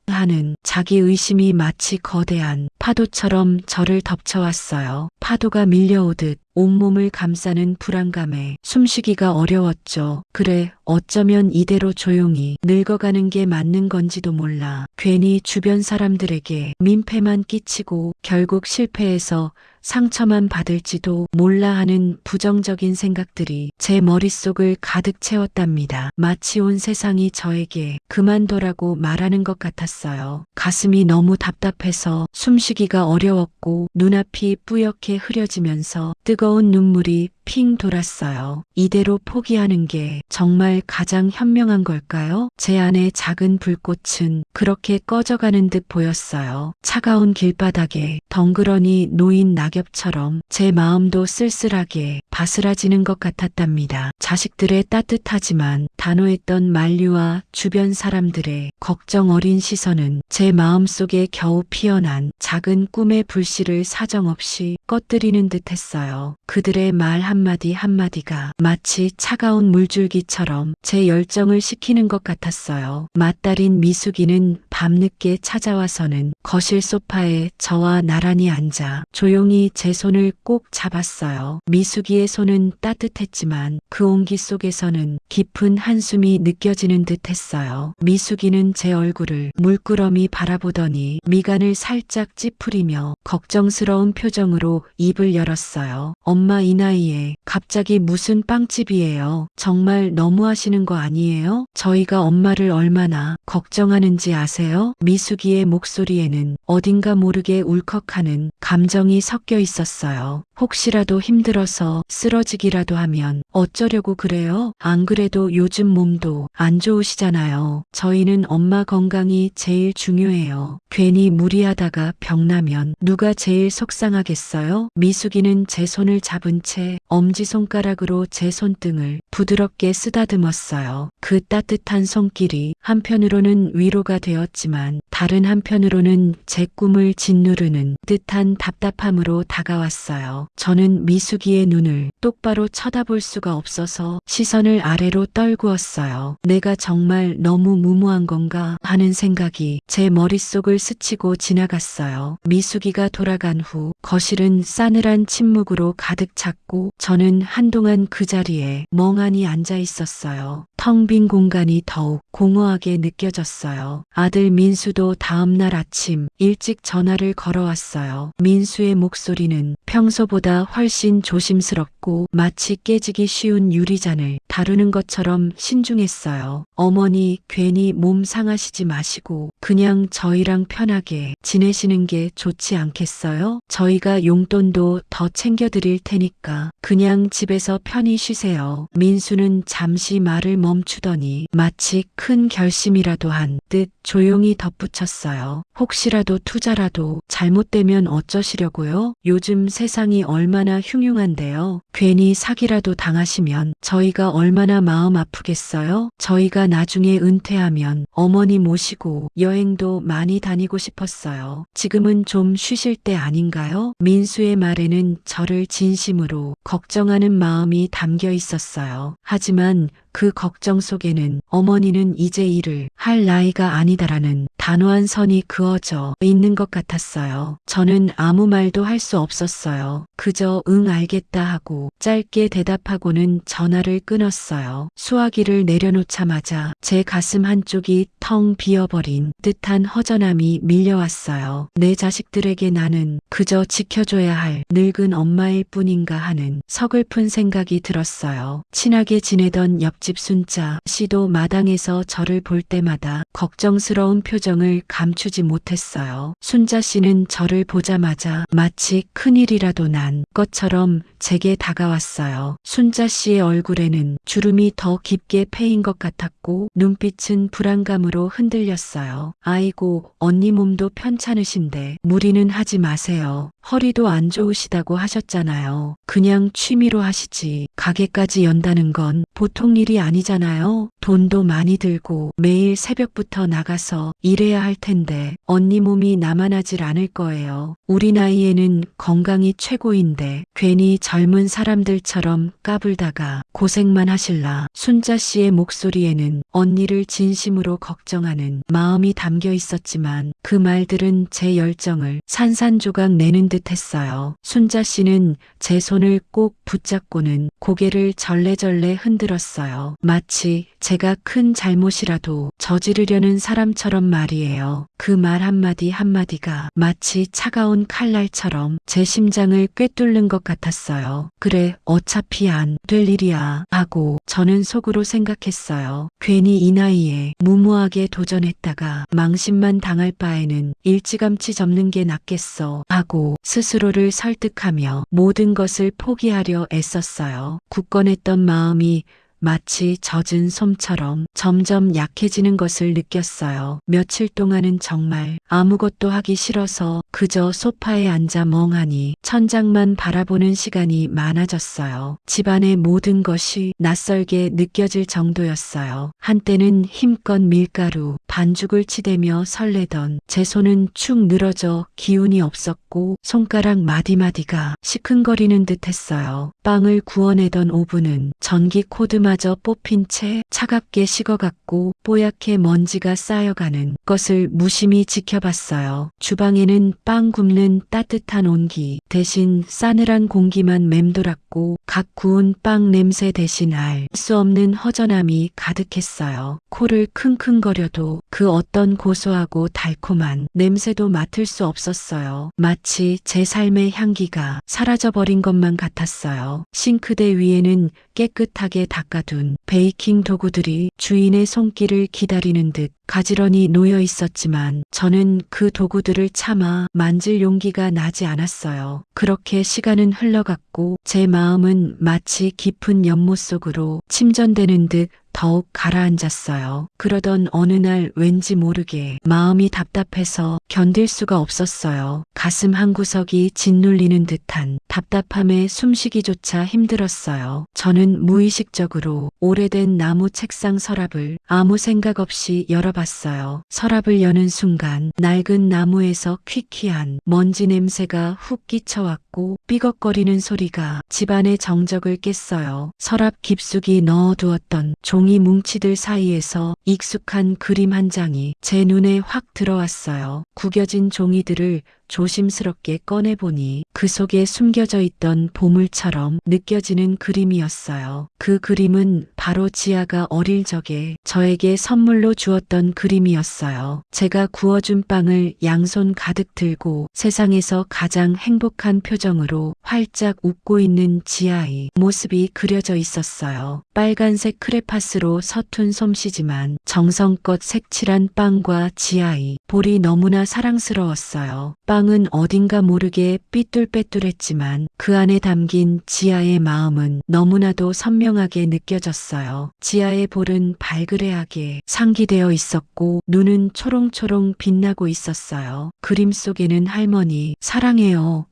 하는 자기의심이 마치 거대한 파도처럼 저를 덮쳐왔어요. 파도가 밀려오듯 온몸을 감싸는 불안감에 숨쉬기가 어려웠죠. 그래, 어쩌면 이대로 조용히 늙어가는 게 맞는 건지도 몰라. 괜히 주변 사람들에게 민폐만 끼치고 결국 실패해서 상처만 받을지도 몰라 하는 부정적인 생각들이 제 머릿속을 가득 채웠답니다. 마치 온 세상이 저에게 그만둬라고 말하는 것 같았어요. 가슴이 너무 답답해서 숨쉬기가 어려웠고 눈앞이 뿌옇게 흐려지면서 뜨거운 눈물이 핑 돌았어요. 이대로 포기하는 게 정말 가장 현명한 걸까요? 제 안의 작은 불꽃은 그렇게 꺼져가는 듯 보였어요. 차가운 길바닥에 덩그러니 놓인 낙엽처럼 제 마음도 쓸쓸하게 바스라지는 것 같았답니다. 자식들의 따뜻하지만 단호했던 만류와 주변 사람들의 걱정 어린 시선은 제 마음속에 겨우 피어난 작은 꿈의 불씨를 사정없이 꺼뜨리는 듯 했어요. 그들의 말 한마디 한마디가 마치 차가운 물줄기처럼 제 열정을 식히는 것 같았어요. 맏딸인 미숙이는 밤늦게 찾아와서는 거실 소파에 저와 나란히 앉아 조용히 제 손을 꼭 잡았어요. 미숙이의 손은 따뜻했지만 그 온기 속에서는 깊은 한숨이 느껴지는 듯 했어요. 미숙이는 제 얼굴을 물끄러미 바라보더니 미간을 살짝 찌푸리며 걱정스러운 표정으로 입을 열었어요. 엄마 이 나이에 갑자기 무슨 빵집이에요. 정말 너무하시는 오해하시는 거 아니에요? 저희가 엄마를 얼마나 걱정하는지 아세요? 미숙이의 목소리에는 어딘가 모르게 울컥하는 감정이 섞여 있었어요. 혹시라도 힘들어서 쓰러지기라도 하면 어쩌려고 그래요? 안 그래도 요즘 몸도 안 좋으시잖아요. 저희는 엄마 건강이 제일 중요해요. 괜히 무리하다가 병나면 누가 제일 속상하겠어요? 미숙이는 제 손을 잡은 채 엄지손가락으로 제 손등을 부드럽게 쓰다듬었어요. 그 따뜻한 손길이 한편으로는 위로가 되었지만 다른 한편으로는 제 꿈을 짓누르는 듯한 답답함으로 다가왔어요. 저는 미숙이의 눈을 똑바로 쳐다볼 수가 없어서 시선을 아래로 떨구었어요. 내가 정말 너무 무모한 건가 하는 생각이 제 머릿속을 스치고 지나갔어요. 미숙이가 돌아간 후 거실은 싸늘한 침묵으로 가득 찼고 저는 한동안 그 자리에 멍하니 앉아 있었어요. 텅 빈 공간이 더욱 공허하게 느껴졌어요. 아들 민수도 다음날 아침 일찍 전화를 걸어왔어요. 민수의 목소리는 평소보다 훨씬 조심스럽고 마치 깨지기 쉬운 유리잔을 다루는 것처럼 신중했어요. 어머니 괜히 몸 상하시지 마시고 그냥 저희랑 편하게 지내시는 게 좋지 않겠어요? 저희가 용돈도 더 챙겨드릴 테니까 그냥 집에서 편히 쉬세요. 민수는 잠시 말을 멈추더니 마치 큰 결심이라도 한 듯 조용히 덧붙였어요. 혹시라도 투자라도 잘못되면 어쩌시려고요? 요즘 세상이 얼마나 흉흉한데요. 괜히 사기라도 당하시면 저희가 얼마나 마음 아프겠어요? 저희가 나중에 은퇴하면 어머니 모시고 여행도 많이 다니고 싶었어요. 지금은 좀 쉬실 때 아닌가요? 민수의 말에는 저를 진심으로 걱정하는 마음이 담겨 있었어요. 하지만 그 걱정 속에는 어머니는 이제 일을 할 나이가 아니다라는 단호한 선이 그어져 있는 것 같았어요. 저는 아무 말도 할 수 없었어요. 그저 응 알겠다 하고 짧게 대답하고는 전화를 끊었어요. 수화기를 내려놓자마자 제 가슴 한쪽이 텅 비어버린 듯한 허전함이 밀려왔어요. 내 자식들에게 나는 그저 지켜줘야 할 늙은 엄마일 뿐인가 하는 서글픈 생각이 들었어요. 친하게 지내던 옆집 순자 씨도 마당에서 저를 볼 때마다 걱정스러운 표정을 감추지 못했어요. 순자 씨는 저를 보자마자 마치 큰일이라도 난 것처럼 제게 다가왔어요. 순자 씨의 얼굴에는 주름이 더 깊게 패인 것 같았고 눈빛은 불안감으로 흔들렸어요. 아이고, 언니 몸도 편찮으신데 무리는 하지 마세요. 허리도 안 좋으시다고 하셨잖아요. 그냥 취미로 하시지. 가게까지 연다는 건 보통 일이 아니잖아요. 돈도 많이 들고 매일 새벽부터 나가서 일해야 할 텐데 언니 몸이 나만하질 않을 거예요. 우리 나이에는 건강이 최고인데 괜히 젊은 사람들처럼 까불다가 고생만 하실라. 순자 씨의 목소리에는 언니를 진심으로 걱정하는 마음이 담겨 있었지만 그 말들은 제 열정을 산산조각 내는 듯 했어요. 순자 씨는 제 손을 꼭 붙잡고는 고개를 절레절레 흔들었어요. 마치 제가 큰 잘못이라도 저지르려는 사람처럼 말이에요. 그 말 한마디 한마디가 마치 차가운 칼날처럼 제 심장을 꿰뚫는 것 같았어요. 그래, 어차피 안 될 일이야 하고 저는 속으로 생각했어요. 괜히 이 나이에 무모하게 도전했다가 망신만 당할 바에는 일찌감치 접는 게 낫겠어 하고 스스로를 설득하며 모든 것을 포기하려 애썼어요. 굳건했던 마음이 마치 젖은 솜처럼 점점 약해지는 것을 느꼈어요. 며칠 동안은 정말 아무것도 하기 싫어서 그저 소파에 앉아 멍하니 천장만 바라보는 시간이 많아졌어요. 집안의 모든 것이 낯설게 느껴질 정도였어요. 한때는 힘껏 밀가루, 반죽을 치대며 설레던 제 손은 축 늘어져 기운이 없었고 손가락 마디마디가 시큰거리는 듯 했어요. 빵을 구워내던 오븐은 전기 코드마저 뽑힌 채 차갑게 식어갔고 뽀얗게 먼지가 쌓여가는 것을 무심히 지켜봤어요. 주방에는 빵 굽는 따뜻한 온기 대신 싸늘한 공기만 맴돌았고 각 구운 빵 냄새 대신 알 수 없는 허전함이 가득했어요. 코를 킁킁거려도 그 어떤 고소하고 달콤한 냄새도 맡을 수 없었어요. 마치 제 삶의 향기가 사라져버린 것만 같았어요. 싱크대 위에는 깨끗하게 닦아 쌓아둔 베이킹 도구들이 주인의 손길을 기다리는 듯 가지런히 놓여 있었지만 저는 그 도구들을 참아 만질 용기가 나지 않았어요. 그렇게 시간은 흘러갔고 제 마음은 마치 깊은 연못 속으로 침전되는 듯 더욱 가라앉았어요. 그러던 어느 날 왠지 모르게 마음이 답답해서 견딜 수가 없었어요. 가슴 한구석이 짓눌리는 듯한 답답함에 숨쉬기조차 힘들었어요. 저는 무의식적으로 오래된 나무 책상 서랍을 아무 생각 없이 열어봤어요. 서랍을 여는 순간 낡은 나무에서 퀴퀴한 먼지 냄새가 훅 끼쳐왔고 삐걱거리는 소리가 집안의 정적을 깼어요. 서랍 깊숙이 넣어두었던 종이 뭉치들 사이에서 익숙한 그림 한 장이 제 눈에 확 들어왔어요. 구겨진 종이들을 조심스럽게 꺼내보니 그 속에 숨겨져 있던 보물처럼 느껴지는 그림이었어요. 그 그림은 바로 지아가 어릴 적에 저에게 선물로 주었던 그림이었어요. 제가 구워준 빵을 양손 가득 들고 세상에서 가장 행복한 표정으로 활짝 웃고 있는 지아의 모습이 그려져 있었어요. 빨간색 크레파스로 서툰 솜씨지만 정성껏 색칠한 빵과 지아의 볼이 너무나 사랑스러웠어요. 빵은 어딘가 모르게 삐뚤빼뚤했지만 그 안에 담긴 지아의 마음은 너무나도 선명하게 느껴졌어요. 지아의 볼은 발그레하게 상기되어 있었고 눈은 초롱초롱 빛나고 있었어요. 그림 속에는 할머니 사랑해요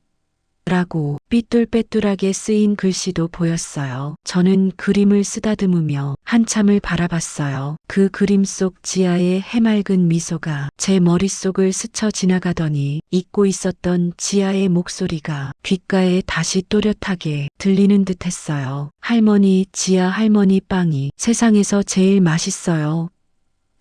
라고 삐뚤빼뚤하게 쓰인 글씨도 보였어요. 저는 그림을 쓰다듬으며 한참을 바라봤어요. 그 그림 속 지아의 해맑은 미소가 제 머릿속을 스쳐 지나가더니 잊고 있었던 지아의 목소리가 귓가에 다시 또렷하게 들리는 듯 했어요. 할머니, 지아 할머니 빵이 세상에서 제일 맛있어요.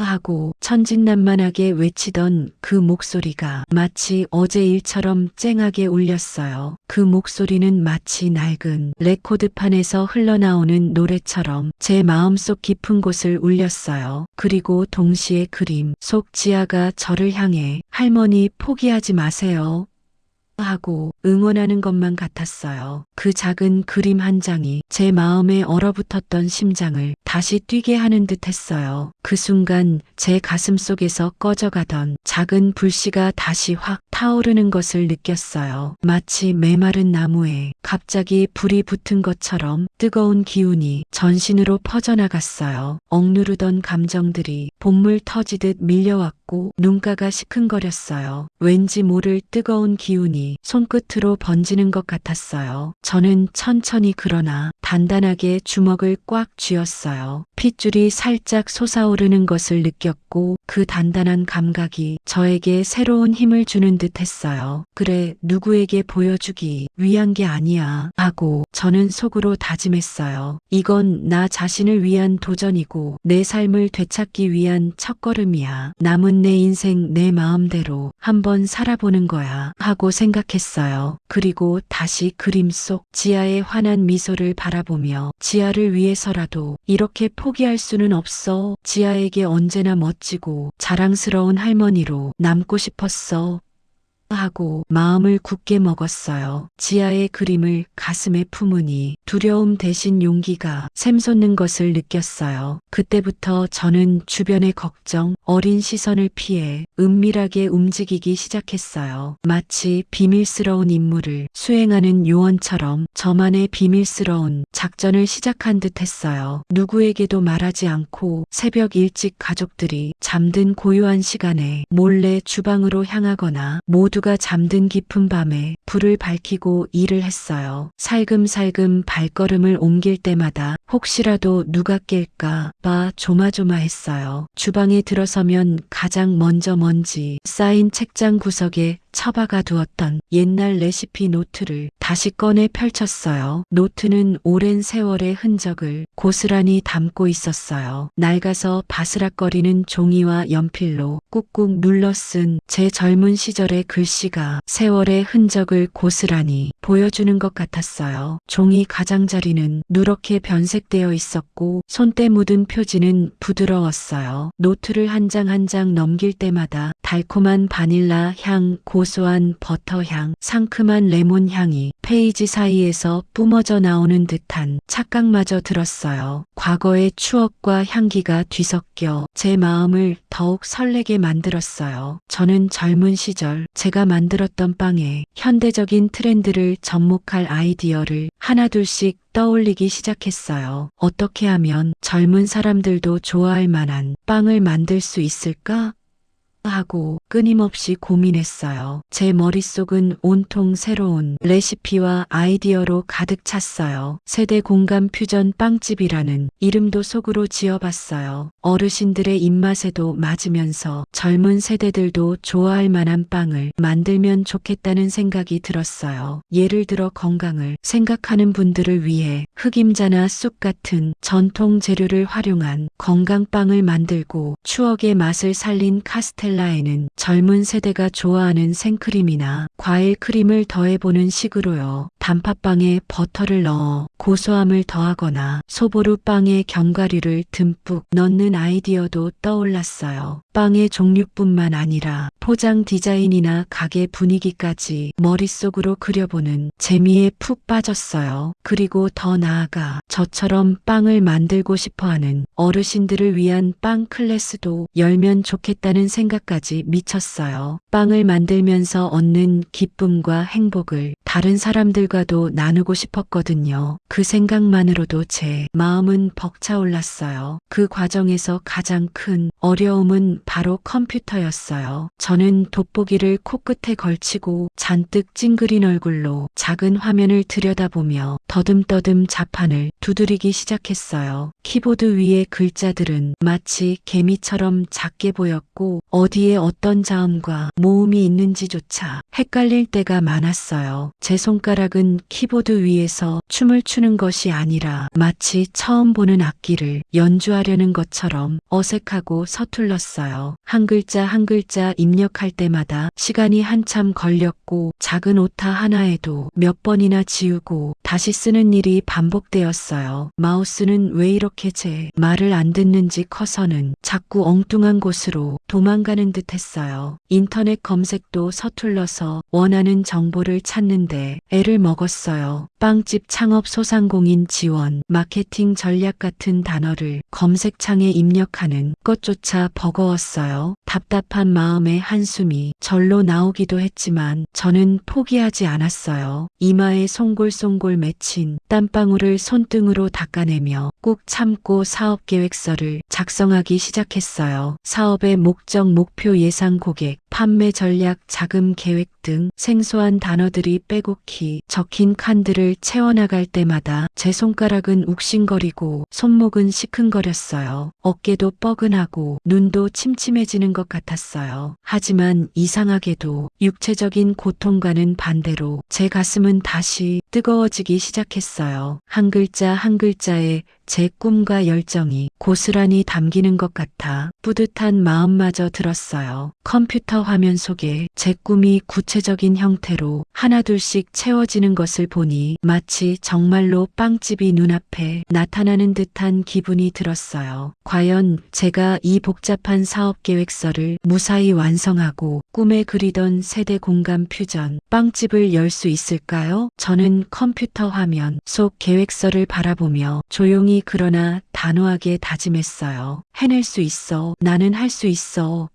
하고 천진난만하게 외치던 그 목소리가 마치 어제 일처럼 쨍하게 울렸어요. 그 목소리는 마치 낡은 레코드판에서 흘러나오는 노래처럼 제 마음속 깊은 곳을 울렸어요. 그리고 동시에 그림 속 지아가 저를 향해 할머니 포기하지 마세요 하고 응원하는 것만 같았어요. 그 작은 그림 한 장이 제 마음에 얼어붙었던 심장을 다시 뛰게 하는 듯 했어요. 그 순간 제 가슴 속에서 꺼져가던 작은 불씨가 다시 확 타오르는 것을 느꼈어요. 마치 메마른 나무에 갑자기 불이 붙은 것처럼 뜨거운 기운이 전신으로 퍼져나갔어요. 억누르던 감정들이 본물 터지듯 밀려왔고 눈가가 시큰거렸어요. 왠지 모를 뜨거운 기운이 손끝으로 번지는 것 같았어요. 저는 천천히 그러나 단단하게 주먹을 꽉 쥐었어요. 핏줄이 살짝 솟아오르는 것을 느꼈고 그 단단한 감각이 저에게 새로운 힘을 주는 듯 했어요. 그래, 누구에게 보여주기 위한 게 아니야 하고 저는 속으로 다짐했어요. 이건 나 자신을 위한 도전이고 내 삶을 되찾기 위한 첫걸음이야. 남은 내 인생 내 마음대로 한번 살아보는 거야 하고 생각했어요. 그리고 다시 그림 속 지아의 환한 미소를 바라보며 지아를 위해서라도 이렇게 포기할 수는 없어. 지아에게 언제나 멋지고 자랑스러운 할머니로 남고 싶었어. 하고 마음을 굳게 먹었어요. 지아의 그림을 가슴에 품으니 두려움 대신 용기가 샘솟는 것을 느꼈어요. 그때부터 저는 주변의 걱정, 어린 시선을 피해 은밀하게 움직이기 시작했어요. 마치 비밀스러운 임무를 수행하는 요원처럼 저만의 비밀스러운 작전을 시작한 듯 했어요. 누구에게도 말하지 않고 새벽 일찍 가족들이 잠든 고요한 시간에 몰래 주방으로 향하거나 모두가 잠든 깊은 밤에 불을 밝히고 일을 했어요. 살금살금 발걸음을 옮길 때마다 혹시라도 누가 깰까 봐 조마조마했어요. 주방에 들어서면 가장 먼저 먼지 쌓인 책장 구석에 처박아 두었던 옛날 레시피 노트를 다시 꺼내 펼쳤어요. 노트는 오랜 세월의 흔적을 고스란히 담고 있었어요. 낡아서 바스락거리는 종이와 연필로 꾹꾹 눌러 쓴 제 젊은 시절의 글씨가 세월의 흔적을 고스란히 보여주는 것 같았어요. 종이 가장자리는 누렇게 변색되어 있었고 손때 묻은 표지는 부드러웠어요. 노트를 한 장 한 장 넘길 때마다 달콤한 바닐라 향, 고소한 버터향, 상큼한 레몬향이 페이지 사이에서 뿜어져 나오는 듯한 착각마저 들었어요. 과거의 추억과 향기가 뒤섞여 제 마음을 더욱 설레게 만들었어요. 저는 젊은 시절 제가 만들었던 빵에 현대적인 트렌드를 접목할 아이디어를 하나둘씩 떠올리기 시작했어요. 어떻게 하면 젊은 사람들도 좋아할 만한 빵을 만들 수 있을까? 하고 끊임없이 고민했어요. 제 머릿속은 온통 새로운 레시피와 아이디어로 가득 찼어요. 세대 공감 퓨전 빵집이라는 이름도 속으로 지어봤어요. 어르신들의 입맛에도 맞으면서 젊은 세대들도 좋아할 만한 빵을 만들면 좋겠다는 생각이 들었어요. 예를 들어 건강을 생각하는 분들을 위해 흑임자나 쑥 같은 전통 재료를 활용한 건강빵을 만들고 추억의 맛을 살린 카스텔라에는 젊은 세대가 좋아하는 생크림이나 과일 크림을 더해보는 식으로요. 단팥빵에 버터를 넣어 고소함을 더하거나 소보루 빵에 견과류를 듬뿍 넣는 아이디어도 떠올랐어요. 빵의 종류뿐만 아니라 포장 디자인이나 가게 분위기까지 머릿속으로 그려보는 재미에 푹 빠졌어요. 그리고 더 나아가 저처럼 빵을 만들고 싶어하는 어르신들을 위한 빵 클래스도 열면 좋겠다는 생각까지 미쳤어요. 빵을 만들면서 얻는 기쁨과 행복을 다른 사람들과도 나누고 싶었거든요. 그 생각만으로도 제 마음은 벅차올랐어요. 그 과정에서 가장 큰 어려움은 바로 컴퓨터였어요. 저는 돋보기를 코끝에 걸치고 잔뜩 찡그린 얼굴로 작은 화면을 들여다보며 더듬더듬 자판을 두드리기 시작했어요. 키보드 위의 글자들은 마치 개미처럼 작게 보였고 어디에 어떤 자음과 모음이 있는지조차 헷갈릴 때가 많았어요. 제 손가락은 키보드 위에서 춤을 추는 것이 아니라 마치 처음 보는 악기를 연주하려는 것처럼 어색하고 서툴렀어요. 한 글자 한 글자 입력할 때마다 시간이 한참 걸렸고 작은 오타 하나에도 몇 번이나 지우고 다시 쓰는 일이 반복되었어요. 마우스는 왜 이렇게 제 말을 안 듣는지 커서는 자꾸 엉뚱한 곳으로 도망가는 듯 했어요. 인터넷 검색도 서툴러서 원하는 정보를 찾는데 애를 먹었어요. 빵집 창업 소상공인 지원, 마케팅 전략 같은 단어를 검색창에 입력하는 것조차 버거웠어요. 답답한 마음의 한숨이 절로 나오기도 했지만 저는 포기하지 않았어요. 이마에 송골송골 맺힌 땀방울을 손등으로 닦아내며 꾹 참고 사업 계획서를 작성하기 시작했어요. 사업의 목적, 목표, 예상 고객, 판매 전략, 자금 계획 등 생소한 단어들이 빼곡히 적힌 칸들을 채워나갈 때마다 제 손가락은 욱신거리고 손목은 시큰거렸어요. 어깨도 뻐근하고 눈도 침침해지는 것 같았어요. 하지만 이상하게도 육체적인 고통과는 반대로 제 가슴은 다시 뜨거워지기 시작했어요. 한 글자 한 글자에 제 꿈과 열정이 고스란히 담기는 것 같아 뿌듯한 마음마저 들었어요. 컴퓨터 화면 속에 제 꿈이 구체적인 형태로 하나둘씩 채워지는 것을 보니 마치 정말로 빵집이 눈앞에 나타나는 듯한 기분이 들었어요. 과연 제가 이 복잡한 사업 계획서를 무사히 완성하고 꿈에 그리던 세대 공감 퓨전 빵집을 열 수 있을까요? 저는 컴퓨터 화면 속 계획서를 바라보며 조용히 그러나 단호하게 다짐했어요. 해낼 수 있어. 나는 할 수 있어.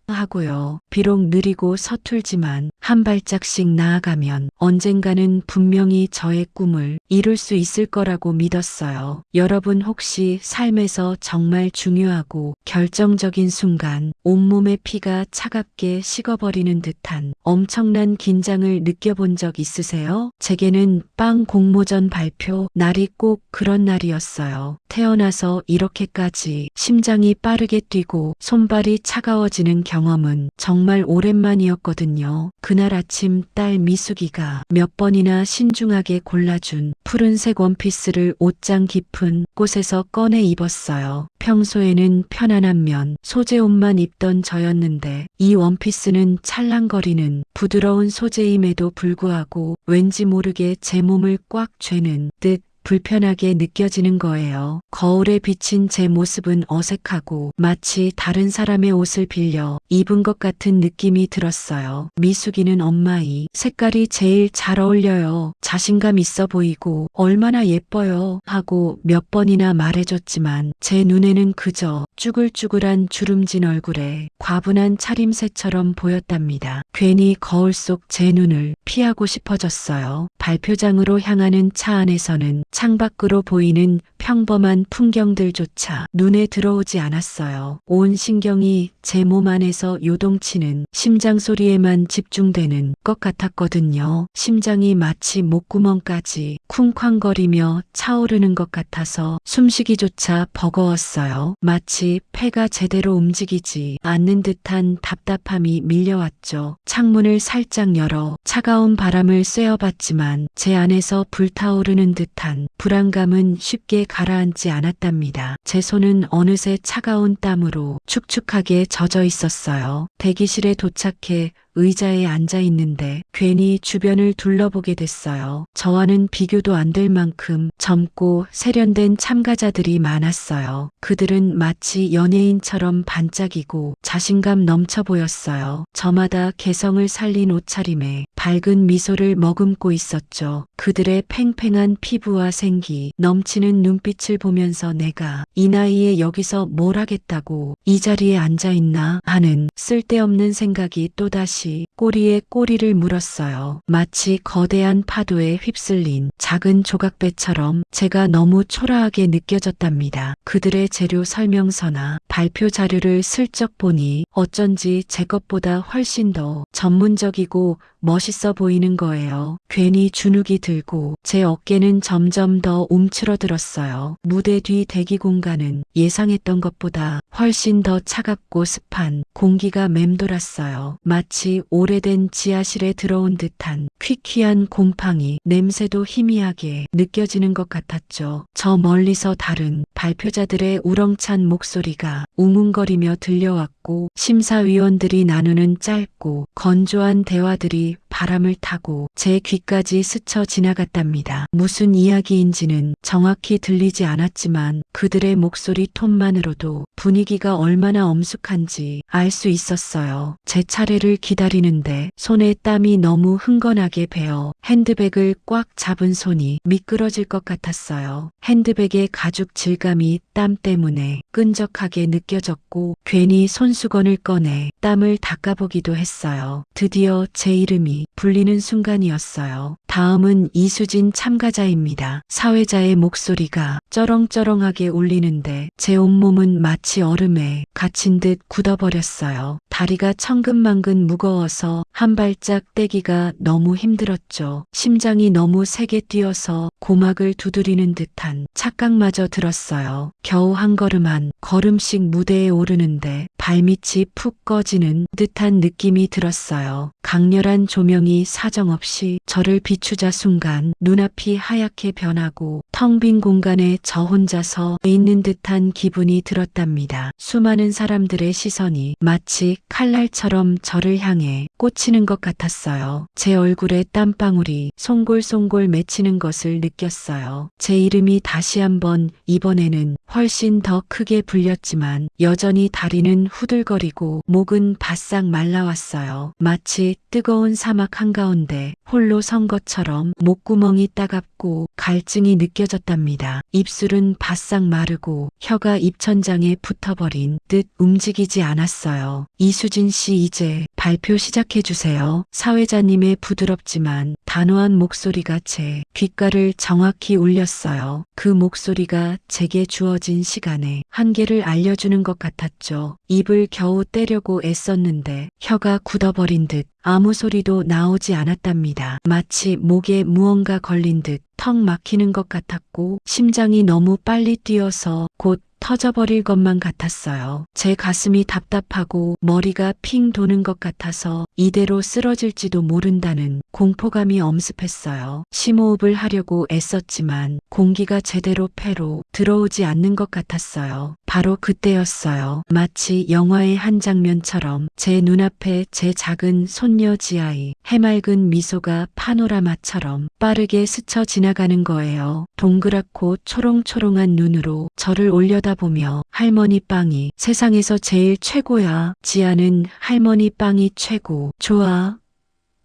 하고요. 비록 느리고 서툴지만 한 발짝씩 나아가면 언젠가는 분명히 저의 꿈을 이룰 수 있을 거라고 믿었어요. 여러분 혹시 삶에서 정말 중요하고 결정적인 순간 온몸의 피가 차갑게 식어버리는 듯한 엄청난 긴장을 느껴본 적 있으세요? 제게는 빵 공모전 발표 날이 꼭 그런 날이었어요. 태어나서 이렇게까지 심장이 빠르게 뛰고 손발이 차가워지는 경험은 정말 오랜만이었거든요. 그날 아침 딸 미숙이가 몇 번이나 신중하게 골라준 푸른색 원피스를 옷장 깊은 곳에서 꺼내 입었어요. 평소에는 편안한 면, 소재 옷만 입던 저였는데 이 원피스는 찰랑거리는 부드러운 소재임에도 불구하고 왠지 모르게 제 몸을 꽉 쬐는 듯 불편하게 느껴지는 거예요. 거울에 비친 제 모습은 어색하고 마치 다른 사람의 옷을 빌려 입은 것 같은 느낌이 들었어요. 미숙이는 엄마 이 색깔이 제일 잘 어울려요. 자신감 있어 보이고 얼마나 예뻐요. 하고 몇 번이나 말해줬지만 제 눈에는 그저 쭈글쭈글한 주름진 얼굴에 과분한 차림새처럼 보였답니다. 괜히 거울 속 제 눈을 피하고 싶어졌어요. 발표장으로 향하는 차 안에서는 창밖으로 보이는 평범한 풍경들조차 눈에 들어오지 않았어요. 온 신경이 제 몸 안에서 요동치는 심장 소리에만 집중되는 것 같았거든요. 심장이 마치 목구멍까지 쿵쾅거리며 차오르는 것 같아서 숨쉬기조차 버거웠어요. 마치 폐가 제대로 움직이지 않는 듯한 답답함이 밀려왔죠. 창문을 살짝 열어 차가운 바람을 쐬어봤지만 제 안에서 불타오르는 듯한 불안감은 쉽게 가라앉지 않았답니다. 제 손은 어느새 차가운 땀으로 축축하게 젖어 있었어요. 대기실에 도착해 의자에 앉아 있는데 괜히 주변을 둘러보게 됐어요. 저와는 비교도 안 될 만큼 젊고 세련된 참가자들이 많았어요. 그들은 마치 연예인처럼 반짝이고 자신감 넘쳐 보였어요. 저마다 개성을 살린 옷차림에 밝은 미소를 머금고 있었죠. 그들의 팽팽한 피부와 생기, 넘치는 눈빛을 보면서 내가 이 나이에 여기서 뭘 하겠다고 이 자리에 앉아 있나 하는 쓸데없는 생각이 또다시 꼬리에 꼬리를 물었어요. 마치 거대한 파도에 휩쓸린 작은 조각배처럼 제가 너무 초라하게 느껴졌답니다. 그들의 재료 설명서나 발표 자료를 슬쩍 보니 어쩐지 제 것보다 훨씬 더 전문적이고 멋있어 보이는 거예요. 괜히 주눅이 들고 제 어깨는 점점 더 움츠러들었어요. 무대 뒤 대기 공간은 예상했던 것보다 훨씬 더 차갑고 습한 공기가 맴돌았어요. 마치 오래된 지하실에 들어온 듯한 퀴퀴한 곰팡이 냄새도 희미하게 느껴지는 것 같았죠. 저 멀리서 다른 발표자들의 우렁찬 목소리가 웅웅거리며 들려왔고 심사위원들이 나누는 짧고 건조한 대화들이 바람을 타고 제 귀까지 스쳐 지나갔답니다. 무슨 이야기인지는 정확히 들리지 않았지만 그들의 목소리 톤만으로도 분위기가 얼마나 엄숙한지 알 수 있었어요. 제 차례를 기다리는데 손에 땀이 너무 흥건하게 배어 핸드백을 꽉 잡은 손이 미끄러질 것 같았어요. 핸드백의 가죽 질감이 땀 때문에 끈적하게 느껴졌고 괜히 손수건을 꺼내 땀을 닦아보기도 했어요. 드디어 제 이름이 불리는 순간이었어요. 다음은 이수진 참가자입니다. 사회자의 목소리가 쩌렁쩌렁하게 울리는데 제 온몸은 마치 얼음에 갇힌 듯 굳어버렸어요. 다리가 천근만근 무거워서 한 발짝 떼기가 너무 힘들었죠. 심장이 너무 세게 뛰어서 고막을 두드리는 듯한 착각마저 들었어요. 겨우 한 걸음 한 걸음씩 무대에 오르는데 발밑이 푹 꺼지는 듯한 느낌이 들었어요. 강렬한 조명이 사정없이 저를 비추자 순간 눈앞이 하얗게 변하고 텅 빈 공간에 저 혼자 서 있는 듯한 기분이 들었답니다. 수많은 사람들의 시선이 마치 칼날처럼 저를 향해 꽂히는 것 같았어요. 제 얼굴에 땀방울이 송골송골 맺히는 것을 느꼈어요. 제 이름이 다시 한번 이번에는 훨씬 더 크게 불렸지만 여전히 다리는 후들거리고 목은 바싹 말라왔어요. 마치 뜨거운 사막 한가운데 홀로 선 것처럼 목구멍이 따갑고 갈증이 느껴졌답니다. 입술은 바싹 마르고 혀가 입천장에 붙어버린 듯 움직이지 않았어요. 이수진 씨 이제 발표 시작해주세요. 사회자님의 부드럽지만 단호한 목소리가 제 귓가를 정확히 울렸어요. 그 목소리가 제게 주어진 시간의 한계를 알려주는 것 같았죠. 입을 겨우 떼려고 애썼는데 혀가 굳어버린 듯 아무 소리도 나오지 않았답니다. 마치 목에 무언가 걸린 듯 턱 막히는 것 같았고 심장이 너무 빨리 뛰어서 곧 터져버릴 것만 같았어요. 제 가슴이 답답하고 머리가 핑 도는 것 같아서 이대로 쓰러질지도 모른다는 공포감이 엄습했어요. 심호흡을 하려고 애썼지만 공기가 제대로 폐로 들어오지 않는 것 같았어요. 바로 그때였어요. 마치 영화의 한 장면처럼 제 눈앞에 제 작은 손녀 지아의 해맑은 미소가 파노라마처럼 빠르게 스쳐 지나가는 거예요. 동그랗고 초롱초롱한 눈으로 저를 올려다보며 할머니 빵이 세상에서 제일 최고야. 지아는 할머니 빵이 최고. 좋아.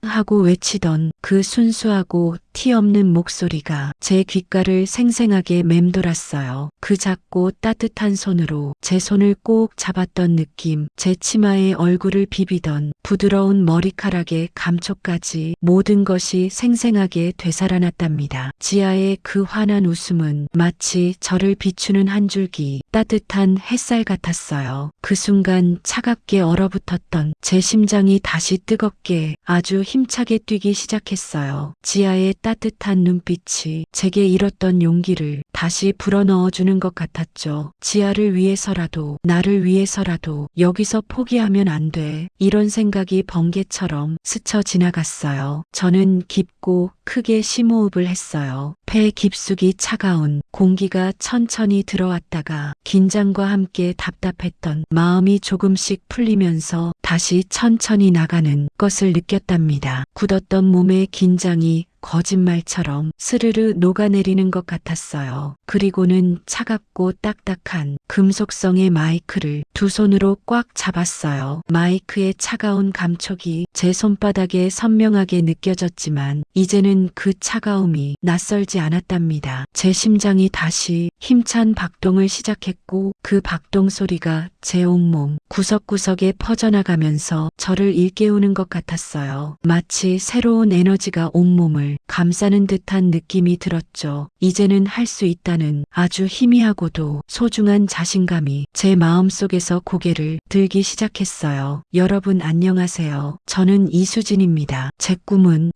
하고 외치던 그 순수하고 티 없는 목소리가 제 귓가를 생생하게 맴돌았어요. 그 작고 따뜻한 손으로 제 손을 꼭 잡았던 느낌, 제 치마에 얼굴을 비비던 부드러운 머리카락의 감촉까지 모든 것이 생생하게 되살아났답니다. 지아의 그 환한 웃음은 마치 저를 비추는 한 줄기 따뜻한 햇살 같았어요. 그 순간 차갑게 얼어붙었던 제 심장이 다시 뜨겁게 아주 힘차게 뛰기 시작했어요. 지아의 따뜻한 눈빛이 제게 잃었던 용기를 다시 불어넣어주는 것 같았죠. 지아를 위해서라도, 나를 위해서라도 여기서 포기하면 안 돼. 이런 생각이 번개처럼 스쳐 지나갔어요. 저는 깊고 크게 심호흡을 했어요. 폐 깊숙이 차가운 공기가 천천히 들어왔다가 긴장과 함께 답답했던 마음이 조금씩 풀리면서 다시 천천히 나가는 것을 느꼈답니다. 굳었던 몸의 긴장이 거짓말처럼 스르르 녹아내리는 것 같았어요. 그리고는 차갑고 딱딱한 금속성의 마이크를 두 손으로 꽉 잡았어요. 마이크의 차가운 감촉이 제 손바닥에 선명하게 느껴졌지만 이제는 그 차가움이 낯설지 않았답니다. 제 심장이 다시 힘찬 박동을 시작했고 그 박동 소리가 제 온몸 구석구석에 퍼져나가면서 저를 일깨우는 것 같았어요. 마치 새로운 에너지가 온몸을 감싸는 듯한 느낌이 들었죠. 이제는 할 수 있다는 아주 희미하고도 소중한 자신감이 제 마음속에서 고개를 들기 시작했어요. 여러분 안녕하세요. 저는 이수진입니다. 제 꿈은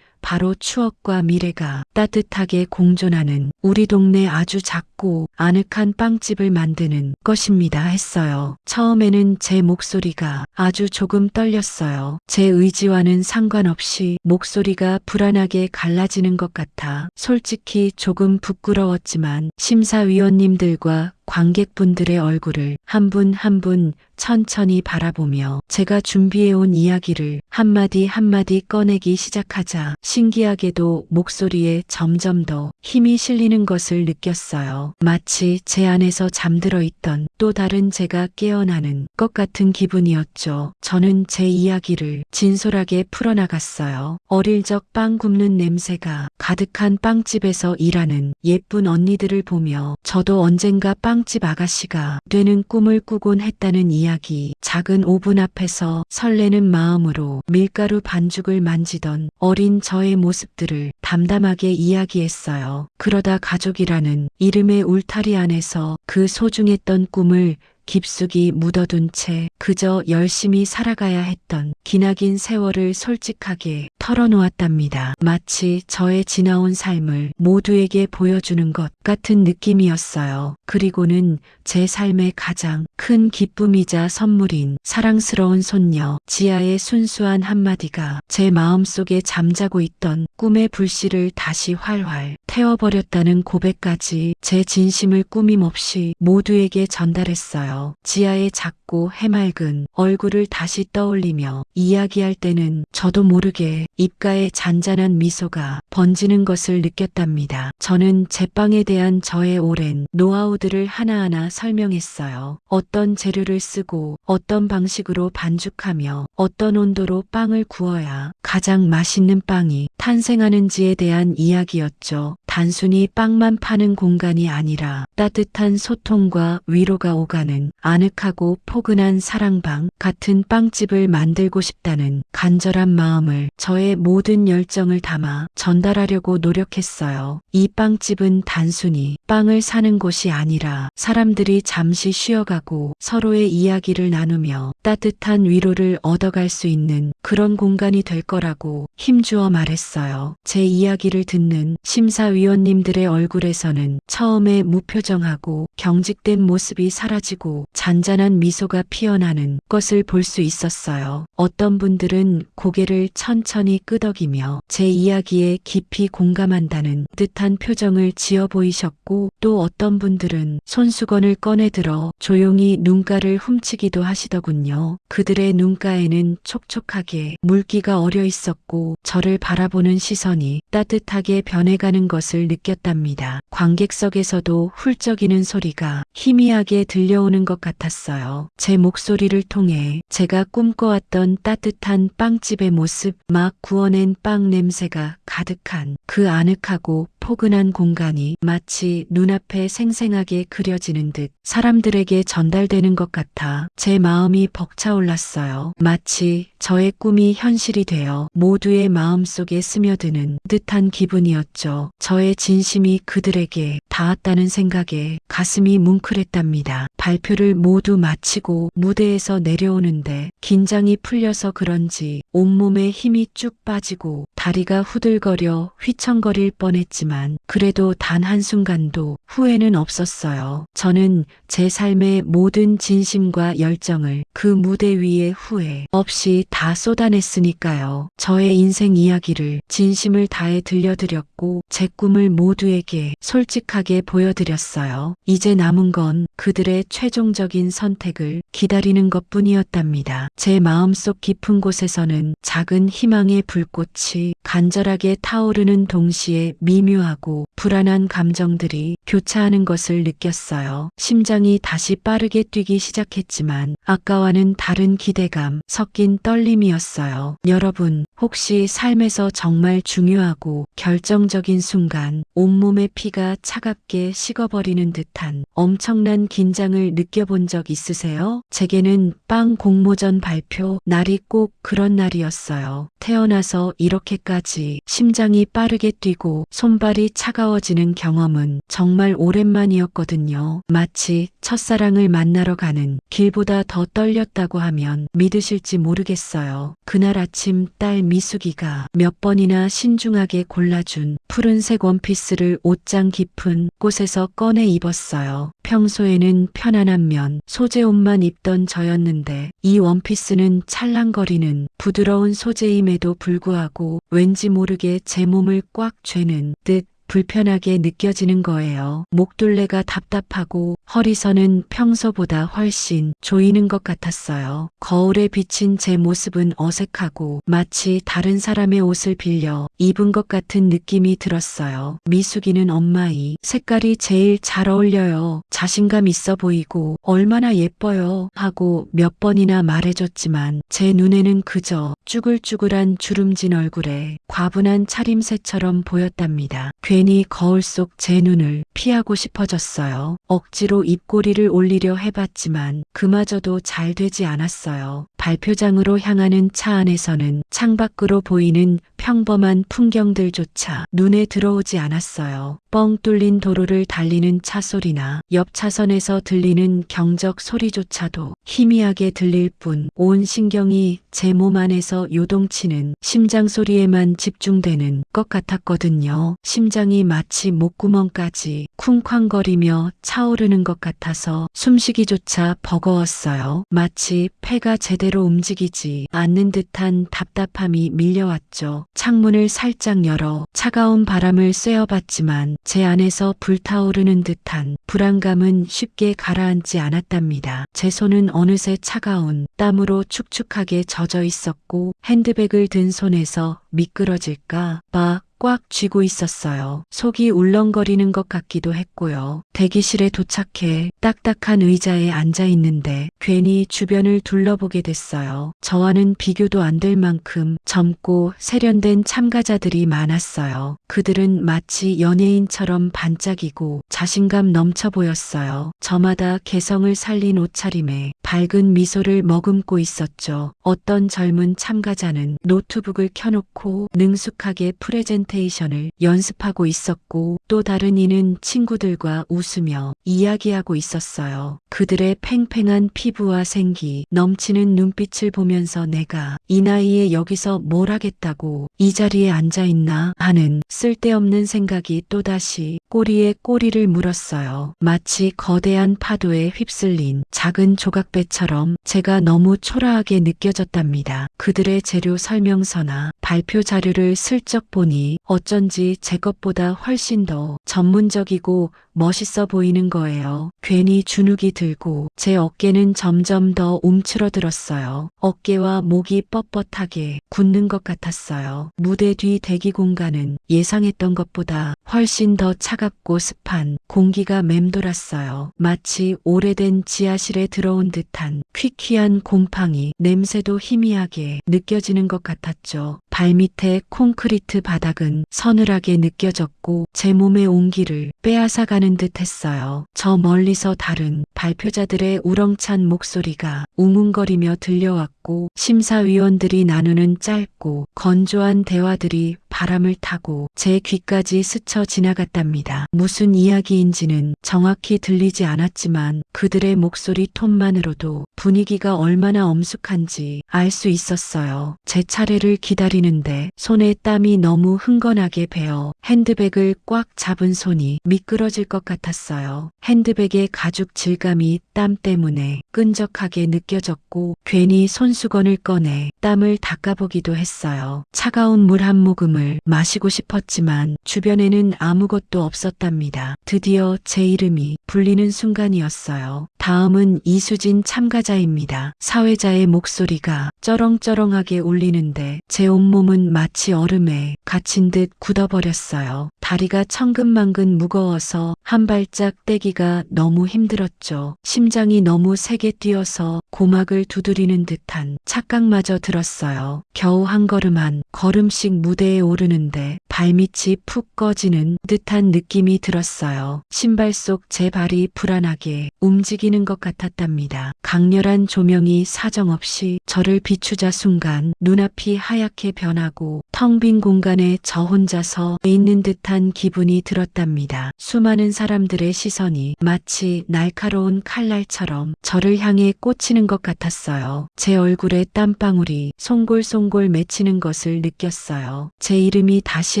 바로 추억과 미래가 따뜻하게 공존하는 우리 동네 아주 작고 아늑한 빵집을 만드는 것입니다 했어요. 처음에는 제 목소리가 아주 조금 떨렸어요. 제 의지와는 상관없이 목소리가 불안하게 갈라지는 것 같아 솔직히 조금 부끄러웠지만 심사위원님들과 관객분들의 얼굴을 한 분 한 분 천천히 바라보며 제가 준비해온 이야기를 한마디 한마디 꺼내기 시작하자 신기하게도 목소리에 점점 더 힘이 실리는 것을 느꼈어요. 마치 제 안에서 잠들어 있던 또 다른 제가 깨어나는 것 같은 기분이었죠. 저는 제 이야기를 진솔하게 풀어나갔어요. 어릴 적 빵 굽는 냄새가 가득한 빵집에서 일하는 예쁜 언니들을 보며 저도 언젠가 빵집 아가씨가 되는 꿈을 꾸곤 했다는 이야기, 작은 오븐 앞에서 설레는 마음으로 밀가루 반죽을 만지던 어린 저의 모습들을 담담하게 이야기했어요. 그러다 가족이라는 이름의 울타리 안에서 그 소중했던 꿈을 깊숙이 묻어둔 채 그저 열심히 살아가야 했던 기나긴 세월을 솔직하게 털어놓았답니다. 마치 저의 지나온 삶을 모두에게 보여주는 것 같은 느낌이었어요. 그리고는 제 삶의 가장 큰 기쁨이자 선물인 사랑스러운 손녀 지아의 순수한 한마디가 제 마음속에 잠자고 있던 꿈의 불씨를 다시 활활 태워버렸다는 고백까지 제 진심을 꾸밈없이 모두에게 전달했어요. 지아의 작고 해맑은 얼굴을 다시 떠올리며 이야기할 때는 저도 모르게 입가에 잔잔한 미소가 번지는 것을 느꼈답니다. 저는 제빵에 대한 저의 오랜 노하우들을 하나하나 설명했어요. 어떤 재료를 쓰고 어떤 방식으로 반죽하며 어떤 온도로 빵을 구워야 가장 맛있는 빵이 탄생하는지에 대한 이야기였죠. 단순히 빵만 파는 공간이 아니라 따뜻한 소통과 위로가 오가는 아늑하고 포근한 사랑방 같은 빵집을 만들고 싶다는 간절한 마음을 저의 모든 열정을 담아 전달하려고 노력했어요. 이 빵집은 단순히 빵을 사는 곳이 아니라 사람들이 잠시 쉬어가고 서로의 이야기를 나누며 따뜻한 위로를 얻어갈 수 있는 그런 공간이 될 거라고 힘주어 말했어요. 제 이야기를 듣는 심사위원 위원님들의 얼굴에서는 처음에 무표정하고 경직된 모습이 사라지고 잔잔한 미소가 피어나는 것을 볼 수 있었어요. 어떤 분들은 고개를 천천히 끄덕이며 제 이야기에 깊이 공감한다는 듯한 표정을 지어 보이셨고, 또 어떤 분들은 손수건을 꺼내 들어 조용히 눈가를 훔치기도 하시더군요. 그들의 눈가에는 촉촉하게 물기가 어려 있었고 저를 바라보는 시선이 따뜻하게 변해가는 것을 느꼈답니다. 관객석에서도 훌쩍이는 소리가 희미하게 들려오는 것 같았어요. 제 목소리를 통해 제가 꿈꿔왔던 따뜻한 빵집의 모습, 막 구워낸 빵 냄새가 가득한 그 아늑하고 포근한 공간이 마치 눈앞에 생생하게 그려지는 듯 사람들에게 전달되는 것 같아 제 마음이 벅차올랐어요. 마치 저의 꿈이 현실이 되어 모두의 마음속에 스며드는 듯한 기분이었죠. 저의 진심이 그들에게 닿았다는 생각에 가슴이 뭉클했답니다. 발표를 모두 마치고 무대에서 내려오는데 긴장이 풀려서 그런지 온몸에 힘이 쭉 빠지고 다리가 후들거려 휘청거릴 뻔했지만 그래도 단 한순간도 후회는 없었어요. 저는 제 삶의 모든 진심과 열정을 그 무대 위에 후회 없이 다 쏟아냈으니까요. 저의 인생 이야기를 진심을 다해 들려드렸고 제 꿈을 모두에게 솔직하게 보여드렸어요. 이제 남은 건 그들의 최종적인 선택을 기다리는 것뿐이었답니다. 제 마음속 깊은 곳에서는 작은 희망의 불꽃이 간절하게 타오르는 동시에 미묘하고 불안한 감정들이 교차하는 것을 느꼈어요. 심장이 다시 빠르게 뛰기 시작했지만 아까와는 다른 기대감 섞인 떨림이었어요. 여러분, 혹시 삶에서 정말 중요하고 결정적인 순간 온몸의 피가 차갑게 식어버리는 듯한 엄청난 긴장을 느껴본 적 있으세요? 제게는 빵 공모전 발표 날이 꼭 그런 날이었어요. 태어나서 이렇게까지 심장이 빠르게 뛰고 손발이 차가워지는 경험은 정말 오랜만이었거든요. 마치 첫사랑을 만나러 가는 길보다 더 떨렸다고 하면 믿으실지 모르겠어요. 그날 아침 딸 미숙이가 몇 번이나 신중하게 골라준 푸른색 원피스를 옷장 깊은 곳에서 꺼내 입었어요. 평소에는 편안한 면, 소재 옷만 입던 저였는데 이 원피스는 찰랑거리는 부드러운 소재임에도 불구하고 왠지 모르게 제 몸을 꽉 쬐는 듯 불편하게 느껴지는 거예요. 목둘레가 답답하고 허리선은 평소보다 훨씬 조이는 것 같았어요. 거울에 비친 제 모습은 어색하고 마치 다른 사람의 옷을 빌려 입은 것 같은 느낌이 들었어요. 미숙이는 엄마 이 색깔이 제일 잘 어울려요. 자신감 있어 보이고 얼마나 예뻐요 하고 몇 번이나 말해줬지만 제 눈에는 그저 쭈글쭈글한 주름진 얼굴에 과분한 차림새처럼 보였답니다. 괜히 거울 속 제 눈을 피하고 싶어졌어요. 억지로 입꼬리를 올리려 해봤지만 그마저도 잘 되지 않았어요. 발표장으로 향하는 차 안에서는 창밖으로 보이는 평범한 풍경들조차 눈에 들어오지 않았어요. 뻥 뚫린 도로를 달리는 차 소리나 옆 차선에서 들리는 경적 소리조차도 희미하게 들릴 뿐 온 신경이 제 몸 안에서 요동치는 심장 소리에만 집중되는 것 같았거든요. 심장이 마치 목구멍까지 쿵쾅거리며 차오르는 것 같아서 숨쉬기조차 버거웠어요. 마치 폐가 제대로 움직이지 않는 듯한 답답함이 밀려왔죠. 창문을 살짝 열어 차가운 바람을 쐬어봤지만 제 안에서 불타오르는 듯한 불안감은 쉽게 가라앉지 않았답니다. 제 손은 어느새 차가운 땀으로 축축하게 젖어 있었고 핸드백을 든 손에서 미끄러질까 봐 꽉 쥐고 있었어요. 속이 울렁거리는 것 같기도 했고요. 대기실에 도착해 딱딱한 의자에 앉아 있는데 괜히 주변을 둘러보게 됐어요. 저와는 비교도 안 될 만큼 젊고 세련된 참가자들이 많았어요. 그들은 마치 연예인처럼 반짝이고 자신감 넘쳐 보였어요. 저마다 개성을 살린 옷차림에 밝은 미소를 머금고 있었죠. 어떤 젊은 참가자는 노트북을 켜놓고 능숙하게 프레젠테이션을 프레젠테이션을 연습하고 있었고 또 다른 이는 친구들과 웃으며 이야기하고 있었어요. 그들의 팽팽한 피부와 생기, 넘치는 눈빛을 보면서 내가 이 나이에 여기서 뭘 하겠다고 이 자리에 앉아 있나 하는 쓸데없는 생각이 또다시 꼬리에 꼬리를 물었어요. 마치 거대한 파도에 휩쓸린 작은 조각배처럼 제가 너무 초라하게 느껴졌답니다. 그들의 재료 설명서나 발표 자료를 슬쩍 보니 어쩐지 제 것보다 훨씬 더 전문적이고 멋있어 보이는 거예요. 괜히 주눅이 들고 제 어깨는 점점 더 움츠러들었어요. 어깨와 목이 뻣뻣하게 굳는 것 같았어요. 무대 뒤 대기 공간은 예상했던 것보다 훨씬 더 차갑고 습한 공기가 맴돌았어요. 마치 오래된 지하실에 들어온 듯한 퀴퀴한 곰팡이 냄새도 희미하게 느껴지는 것 같았죠. 발밑에 콘크리트 바닥은 서늘하게 느껴졌고 제 몸의 온기를 빼앗아가는 듯 했어요. 저 멀리서 다른 발표자들의 우렁찬 목소리가 웅웅거리며 들려왔고 심사위원들이 나누는 짧고 건조한 대화들이 바람을 타고 제 귀까지 스쳐 지나갔답니다. 무슨 이야기인지는 정확히 들리지 않았지만 그들의 목소리 톤만으로도 분위기가 얼마나 엄숙한지 알 수 있었어요. 제 차례를 기다리는데 손에 땀이 너무 흥건하게 배어 핸드백을 꽉 잡은 손이 미끄러질 것 같았어요. 핸드백의 가죽 질감이 땀 때문에 끈적하게 느껴졌고 괜히 손수건을 꺼내 땀을 닦아보기도 했어요. 차가운 물 한 모금을 마시고 싶었지만 주변에는 아무것도 없었답니다. 드디어 제 이름이 불리는 순간이었어요. 다음은 이수진 참가자입니다. 사회자의 목소리가 쩌렁쩌렁하게 울리는데 제 온몸은 마치 얼음에 갇힌 듯 굳어버렸어요. 다리가 천근만근 무거워서 한 발짝 떼기가 너무 힘들었죠. 심장이 너무 세게 뛰어서 고막을 두드리는 듯한 착각마저 들었어요. 겨우 한 걸음 한 걸음씩 무대에 오르는데 발밑이 푹 꺼지는 듯한 느낌이 들었어요. 신발 속 제 발이 불안하게 움직이는 것 같았답니다. 강렬한 조명이 사정없이 저를 비추자 순간 눈앞이 하얗게 변하고 텅 빈 공간에 저 혼자서 있는 듯한 기분이 들었답니다. 수많은 사람들의 시선이 마치 날카로운 칼날처럼 저를 향해 꽂히는 것 같았어요. 제 얼굴에 땀방울이 송골송골 맺히는 것을 느꼈어요. 제 이름이 다시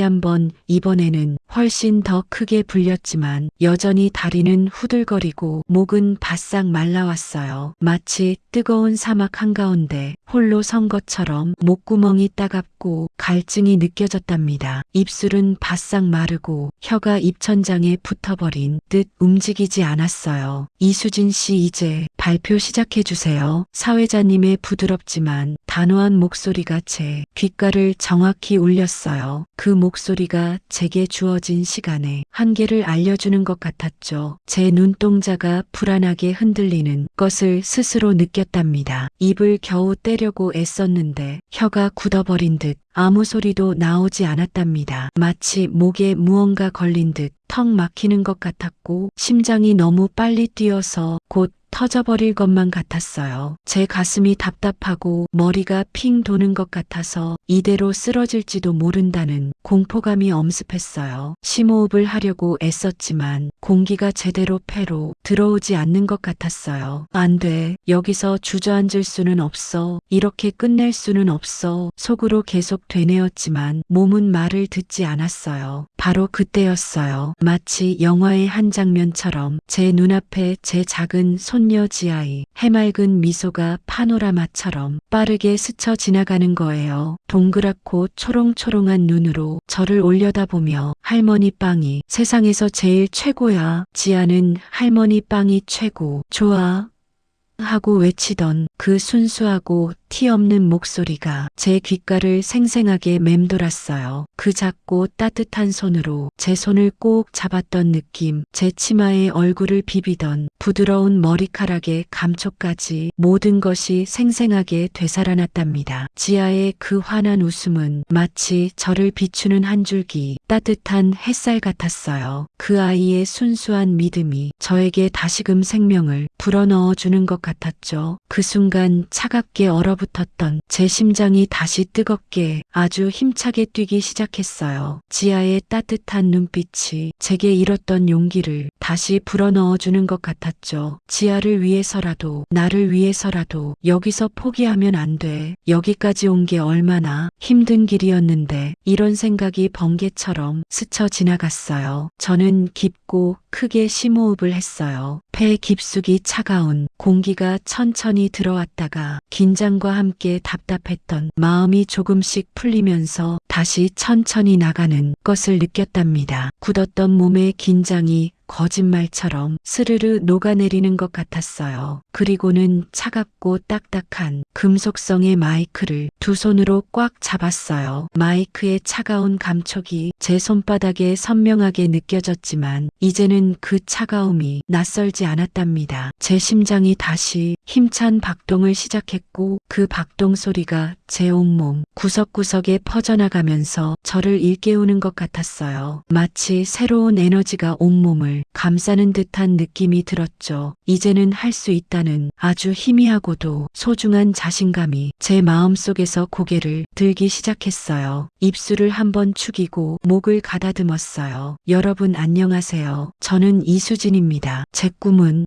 한번 이번에는 훨씬 더 크게 불렸지만 여전히 다리는 후들거리고 목은 바싹 말라왔어요. 마치 뜨거운 사막 한가운데 홀로 선 것처럼 목구멍이 따갑고 갈증이 느껴졌답니다. 입술은 바싹 마르고 혀가 입천장에 붙어버린 듯 움직이지 않았어요. 이수진 씨 이제 발표 시작해주세요. 사회자님의 부드럽지만 단호한 목소리가 제 귓가를 정확히 울렸어요. 그 목소리가 제게 주어진 시간의 한계를 알려주는 것 같았죠. 제 눈동자가 불안하게 흔들리는 것을 스스로 느꼈답니다. 입을 겨우 떼려고 애썼는데 혀가 굳어버린 듯 아무 소리도 나오지 않았답니다. 마치 목에 무언가 걸린 듯 턱 막히는 것 같았고 심장이 너무 빨리 뛰어서 곧 터져버릴 것만 같았어요. 제 가슴이 답답하고 머리가 핑 도는 것 같아서 이대로 쓰러질지도 모른다는 공포감이 엄습했어요. 심호흡을 하려고 애썼지만 공기가 제대로 폐로 들어오지 않는 것 같았어요. 안 돼. 여기서 주저앉을 수는 없어. 이렇게 끝낼 수는 없어. 속으로 계속 되뇌었지만 몸은 말을 듣지 않았어요. 바로 그때였어요. 마치 영화의 한 장면처럼 제 눈앞에 제 작은 손녀 지아의 해맑은 미소가 파노라마처럼 빠르게 스쳐 지나가는 거예요. 동그랗고 초롱초롱한 눈으로 저를 올려다보며 할머니 빵이 세상에서 제일 최고야. 지아는 할머니 빵이 최고. 좋아. 하고 외치던 그 순수하고 티 없는 목소리가 제 귓가를 생생하게 맴돌았어요. 그 작고 따뜻한 손으로 제 손을 꼭 잡았던 느낌, 제 치마에 얼굴을 비비던 부드러운 머리카락의 감촉까지 모든 것이 생생하게 되살아났답니다. 지아의 그 환한 웃음은 마치 저를 비추는 한 줄기 따뜻한 햇살 같았어요. 그 아이의 순수한 믿음이 저에게 다시금 생명을 불어넣어 주는 것 같았죠. 그 순간 차갑게 얼어버렸어요. 얼어붙었던 제 심장이 다시 뜨겁게 아주 힘차게 뛰기 시작했어요. 지아의 따뜻한 눈빛이 제게 잃었던 용기를 다시 불어넣어주는 것 같았죠. 지아를 위해서라도, 나를 위해서라도 여기서 포기하면 안 돼. 여기까지 온 게 얼마나 힘든 길이었는데 이런 생각이 번개처럼 스쳐 지나갔어요. 저는 깊고 크게 심호흡을 했어요. 폐 깊숙이 차가운 공기가 천천히 들어왔다가 긴장과 함께 답답했던 마음이 조금씩 풀리면서 다시 천천히 나가는 것을 느꼈답니다. 굳었던 몸의 긴장이 거짓말처럼 스르르 녹아내리는 것 같았어요. 그리고는 차갑고 딱딱한 금속성의 마이크를 두 손으로 꽉 잡았어요. 마이크의 차가운 감촉이 제 손바닥에 선명하게 느껴졌지만 이제는 그 차가움이 낯설지 않았답니다. 제 심장이 다시 힘찬 박동을 시작했고 그 박동 소리가 제 온몸 구석구석에 퍼져나가면서 저를 일깨우는 것 같았어요. 마치 새로운 에너지가 온몸을 감싸는 듯한 느낌이 들었죠. 이제는 할 수 있다는 아주 희미하고도 소중한 자신감이 제 마음속에서 고개를 들기 시작했어요. 입술을 한번 축이고 목을 가다듬었어요. 여러분 안녕하세요. 저는 이수진입니다. 제 꿈은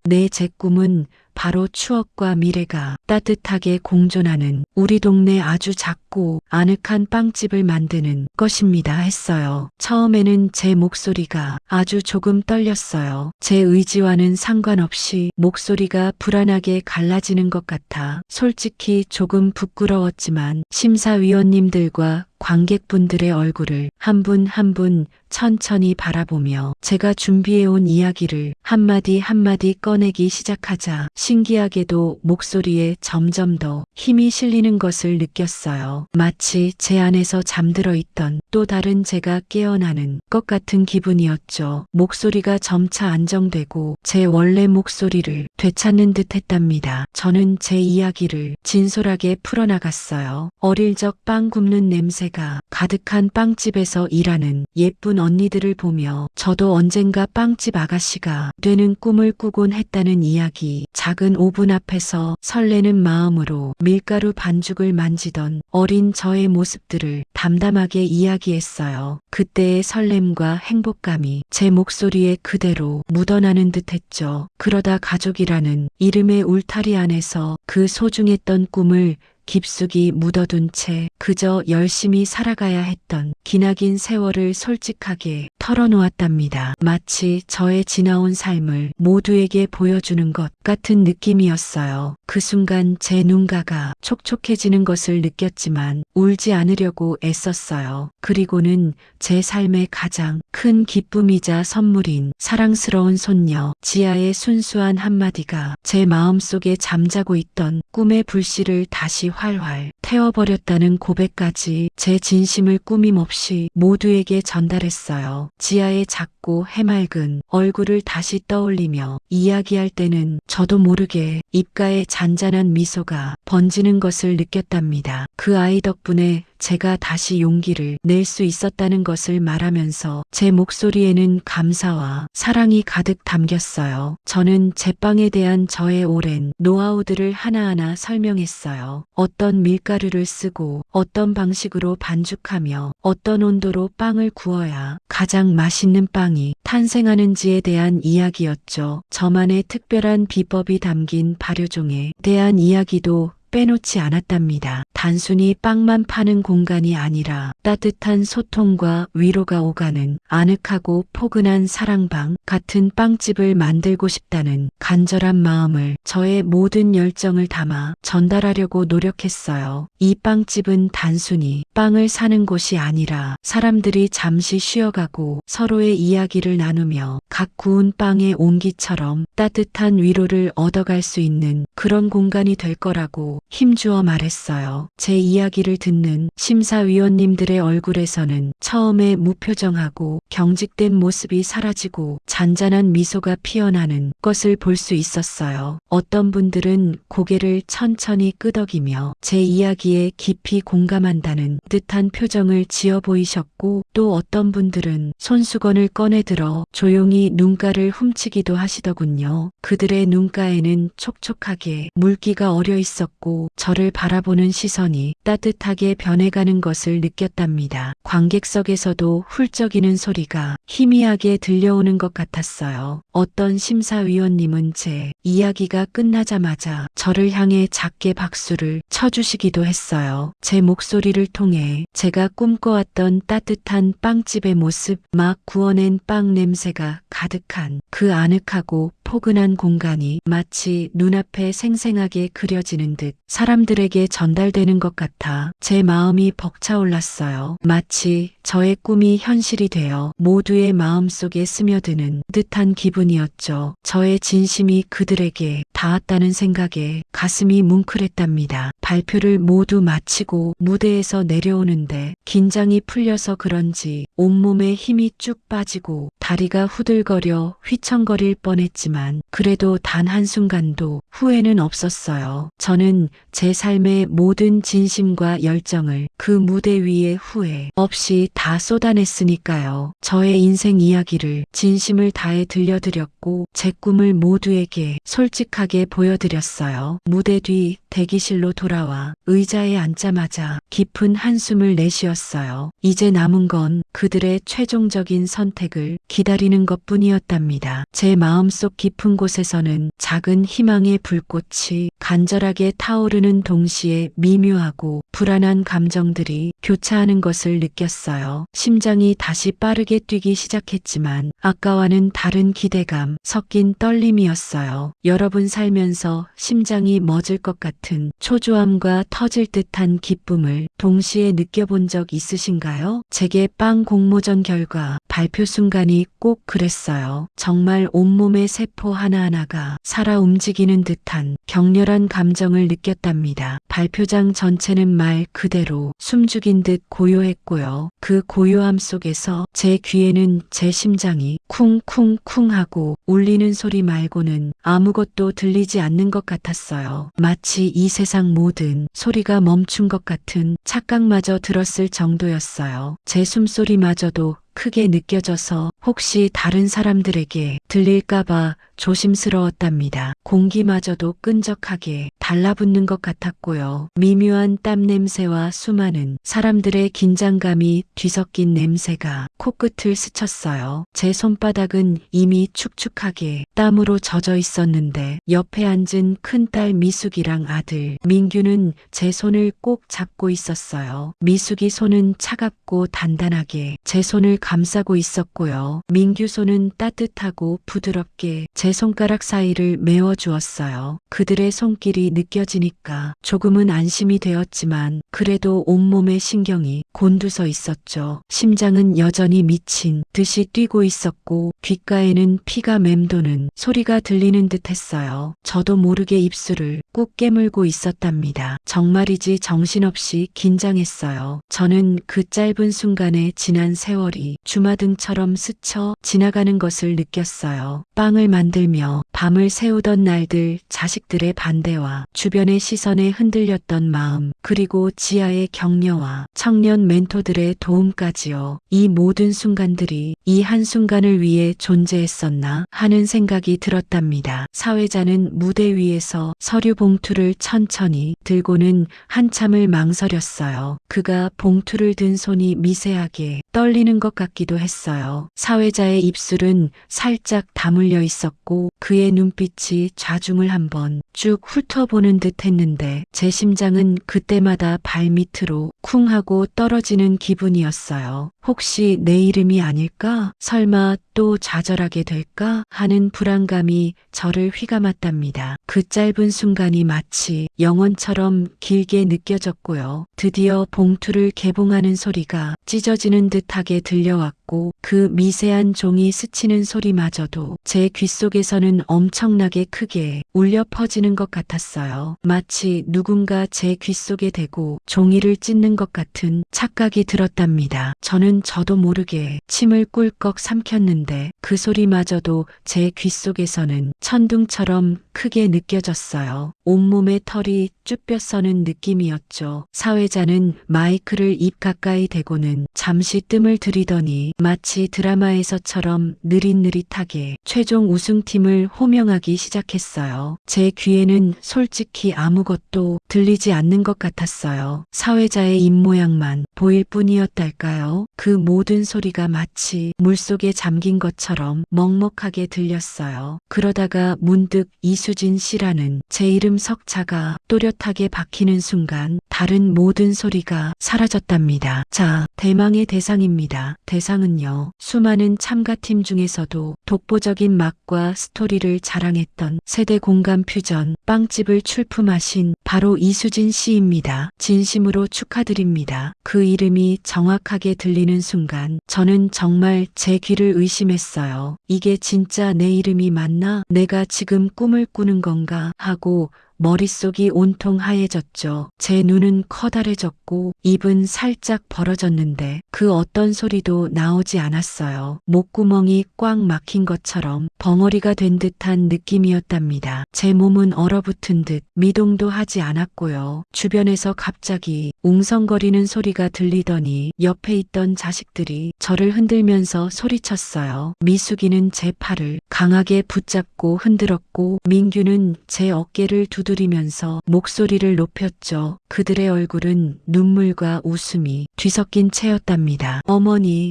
바로 추억과 미래가 따뜻하게 공존하는 우리 동네 아주 작고 아늑한 빵집을 만드는 것입니다 했어요. 처음에는 제 목소리가 아주 조금 떨렸어요. 제 의지와는 상관없이 목소리가 불안하게 갈라지는 것 같아 솔직히 조금 부끄러웠지만 심사위원님들과 관객분들의 얼굴을 한 분 한 분 천천히 바라보며 제가 준비해온 이야기를 한마디 한마디 꺼내기 시작하자 신기하게도 목소리에 점점 더 힘이 실리는 것을 느꼈어요. 마치 제 안에서 잠들어 있던 또 다른 제가 깨어나는 것 같은 기분이었죠. 목소리가 점차 안정되고 제 원래 목소리를 되찾는 듯 했답니다. 저는 제 이야기를 진솔하게 풀어나갔어요. 어릴 적 빵 굽는 냄새가 가득한 빵집에서 일하는 예쁜 언니들을 보며 저도 언젠가 빵집 아가씨가 되는 꿈을 꾸곤 했다는 이야기. 작은 오븐 앞에서 설레는 마음으로 밀가루 반죽을 만지던 어린 저의 모습들을 담담하게 이야기했어요. 그때의 설렘과 행복감이 제 목소리에 그대로 묻어나는 듯했죠. 그러다 가족이라는 이름의 울타리 안에서 그 소중했던 꿈을 깊숙이 묻어둔 채 그저 열심히 살아가야 했던 기나긴 세월을 솔직하게 털어놓았답니다. 마치 저의 지나온 삶을 모두에게 보여주는 것 같은 느낌이었어요. 그 순간 제 눈가가 촉촉해지는 것을 느꼈지만 울지 않으려고 애썼어요. 그리고는 제 삶의 가장 큰 기쁨이자 선물인 사랑스러운 손녀 지아의 순수한 한마디가 제 마음속에 잠자고 있던 꿈의 불씨를 다시 활활 태워버렸다는 고백까지 제 진심을 꾸밈없이 모두에게 전달했어요. 지아의 작고 해맑은 얼굴을 다시 떠올리며 이야기할 때는 저도 모르게 입가에 잔잔한 미소가 번지는 것을 느꼈답니다. 그 아이 덕분에 제가 다시 용기를 낼 수 있었다는 것을 말하면서 제 목소리에는 감사와 사랑이 가득 담겼어요. 저는 제빵에 대한 저의 오랜 노하우들을 하나하나 설명했어요. 어떤 밀가루를 쓰고 어떤 방식으로 반죽하며 어떤 온도로 빵을 구워야 가장 맛있는 빵이 탄생하는지에 대한 이야기였죠. 저만의 특별한 비법이 담긴 발효종에 대한 이야기도 빼놓지 않았답니다. 단순히 빵만 파는 공간이 아니라 따뜻한 소통과 위로가 오가는 아늑하고 포근한 사랑방 같은 빵집을 만들고 싶다는 간절한 마음을 저의 모든 열정을 담아 전달하려고 노력했어요. 이 빵집은 단순히 빵을 사는 곳이 아니라 사람들이 잠시 쉬어가고 서로의 이야기를 나누며 각 구운 빵의 온기처럼 따뜻한 위로를 얻어갈 수 있는 그런 공간이 될 거라고 힘주어 말했어요. 제 이야기를 듣는 심사위원님들의 얼굴에서는 처음에 무표정하고 경직된 모습이 사라지고 잔잔한 미소가 피어나는 것을 볼 수 있었어요. 어떤 분들은 고개를 천천히 끄덕이며 제 이야기에 깊이 공감한다는 듯한 표정을 지어 보이셨고, 또 어떤 분들은 손수건을 꺼내들어 조용히 눈가를 훔치기도 하시더군요. 그들의 눈가에는 촉촉하게 물기가 어려 있었고, 저를 바라보는 시선이 따뜻하게 변해가는 것을 느꼈답니다. 관객석에서도 훌쩍이는 소리가 희미하게 들려오는 것 같았어요. 어떤 심사위원님은 제 이야기가 끝나자마자 저를 향해 작게 박수를 쳐주시기도 했어요. 제 목소리를 통해 제가 꿈꿔왔던 따뜻한 빵집의 모습, 막 구워낸 빵 냄새가 가득한 그 아늑하고 포근한 공간이 마치 눈앞에 생생하게 그려지는 듯 사람들에게 전달되는 것 같아 제 마음이 벅차올랐어요. 마치 저의 꿈이 현실이 되어 모두의 마음속에 스며드는 듯한 기분이었죠. 저의 진심이 그들에게 닿았다는 생각에 가슴이 뭉클했답니다. 발표를 모두 마치고 무대에서 내려오는데 긴장이 풀려서 그런지 온몸에 힘이 쭉 빠지고 다리가 후들거려 휘청거릴 뻔했지만 그래도 단 한순간도 후회는 없었어요. 저는 제 삶의 모든 진심과 열정을 그 무대 위에 후회 없이 다 쏟아냈으니까요. 저의 인생 이야기를 진심을 다해 들려드렸고 제 꿈을 모두에게 솔직하게 보여드렸어요. 무대 뒤 대기실로 돌아와 의자에 앉자마자 깊은 한숨을 내쉬었어요. 이제 남은 건 그들의 최종적인 선택을 기다리는 것뿐이었답니다. 제 마음속 깊은 곳에서는 작은 희망의 불꽃이 간절하게 타오르는 동시에 미묘하고 불안한 감정들이 교차하는 것을 느꼈어요. 심장이 다시 빠르게 뛰기 시작했지만 아까와는 다른 기대감 섞인 떨림이었어요. 여러분 살면서 심장이 멎을 것 같은 초조함과 터질 듯한 기쁨을 동시에 느껴본 적 있으신가요? 제게 빵 공모전 결과 발표 순간이 꼭 그랬어요. 정말 온몸의 세포 하나하나가 살아 움직이는 듯한 격렬한 감정을 느꼈답니다. 발표장 전체는 말 그대로 숨죽인 듯 고요했고요. 그 고요함 속에서 제 귀에는 제 심장이 쿵쿵쿵 하고 울리는 소리 말고는 아무것도 들리지 않는 것 같았어요. 마치 이 세상 모든 소리가 멈춘 것 같은 착각마저 들었을 정도였어요. 제 숨소리마저도 크게 느껴져서 혹시 다른 사람들에게 들릴까봐 조심스러웠답니다. 공기마저도 끈적하게 달라붙는 것 같았고요. 미묘한 땀 냄새와 수많은 사람들의 긴장감이 뒤섞인 냄새가 코끝을 스쳤어요. 제 손바닥은 이미 축축하게 땀으로 젖어 있었는데 옆에 앉은 큰딸 미숙이랑 아들 민규는 제 손을 꼭 잡고 있었어요. 미숙이 손은 차갑고 단단하게 제 손을 감싸고 있었고요. 민규 손은 따뜻하고 부드럽게 제 손가락 사이를 메워주었어요. 그들의 손길이 느껴지니까 조금은 안심이 되었지만 그래도 온몸의 신경이 곤두서 있었죠. 심장은 여전히 미친 듯이 뛰고 있었고 귓가에는 피가 맴도는 소리가 들리는 듯 했어요. 저도 모르게 입술을 꾹 깨물고 있었답니다. 정말이지 정신없이 긴장했어요. 저는 그 짧은 순간에 지난 세월이 주마등처럼 스쳐 지나가는 것을 느꼈어요. 빵을 만들며 밤을 새우던 날들, 자식들의 반대와 주변의 시선에 흔들렸던 마음, 그리고 지하의 격려와 청년 멘토들의 도움까지요. 이 모든 순간들이 이 한순간을 위해 존재했었나 하는 생각이 들었답니다. 사회자는 무대 위에서 서류 봉투를 천천히 들고는 한참을 망설였어요. 그가 봉투를 든 손이 미세하게 떨리는 것 같기도 했어요. 사회자의 입술은 살짝 다물려 있었고 그의 눈빛이 좌중을 한번 쭉 훑어보는 듯 했는데 제 심장은 그때마다 발밑으로 쿵 하고 떨어지는 기분이었어요. 혹시 내 이름이 아닐까? 설마 또 좌절하게 될까? 하는 불안감이 저를 휘감았답니다. 그 짧은 순간이 마치 영원처럼 길게 느껴졌고요. 드디어 봉투를 개봉하는 소리가 찢어지는 듯하게 들려왔고 그 미세한 종이 스치는 소리마저도 제 귓속에서는 심장은 엄청나게 크게 울려 퍼지는 것 같았어요. 마치 누군가 제 귓속에 대고 종이를 찢는 것 같은 착각이 들었답니다. 저는 저도 모르게 침을 꿀꺽 삼켰는데 그 소리마저도 제 귓속에서는 천둥처럼 크게 느껴졌어요. 온몸에 털이 쭈뼛 서는 느낌이었죠. 사회자는 마이크를 입 가까이 대고는 잠시 뜸을 들이더니 마치 드라마에서처럼 느릿느릿하게 최종 우승팀을 호명하기 시작했어요. 제 귀에는 솔직히 아무것도 들리지 않는 것 같았어요. 사회자의 입모양만 보일 뿐이었달까요? 그 모든 소리가 마치 물속에 잠긴 것처럼 먹먹하게 들렸어요. 그러다가 문득 이수진 씨라는 제 이름 석자가 또렷하게 박히는 순간 다른 모든 소리가 사라졌답니다. 자, 대망의 대상입니다. 대상은요, 수많은 참가팀 중에서도 독보적인 맛과 스토리를 자랑했던 세대 공감 퓨전 빵집을 출품하신 바로 이수진 씨입니다. 진심으로 축하드립니다. 그 이름이 정확하게 들리는 순간 저는 정말 제 귀를 의심했어요. 이게 진짜 내 이름이 맞나? 내가 지금 꿈을 꾸는 건가? 하고 머릿속이 온통 하얘졌죠. 제 눈은 커다래졌고 입은 살짝 벌어졌는데 그 어떤 소리도 나오지 않았어요. 목구멍이 꽉 막힌 것처럼 벙어리가 된 듯한 느낌이었답니다. 제 몸은 얼어붙은 듯 미동도 하지 않았고요. 주변에서 갑자기 웅성거리는 소리가 들리더니 옆에 있던 자식들이 저를 흔들면서 소리쳤어요. 미숙이는 제 팔을 강하게 붙잡고 흔들었고 민규는 제 어깨를 두드리면서 목소리를 높였죠. 그들의 얼굴은 눈물과 웃음이 뒤섞인 채였답니다.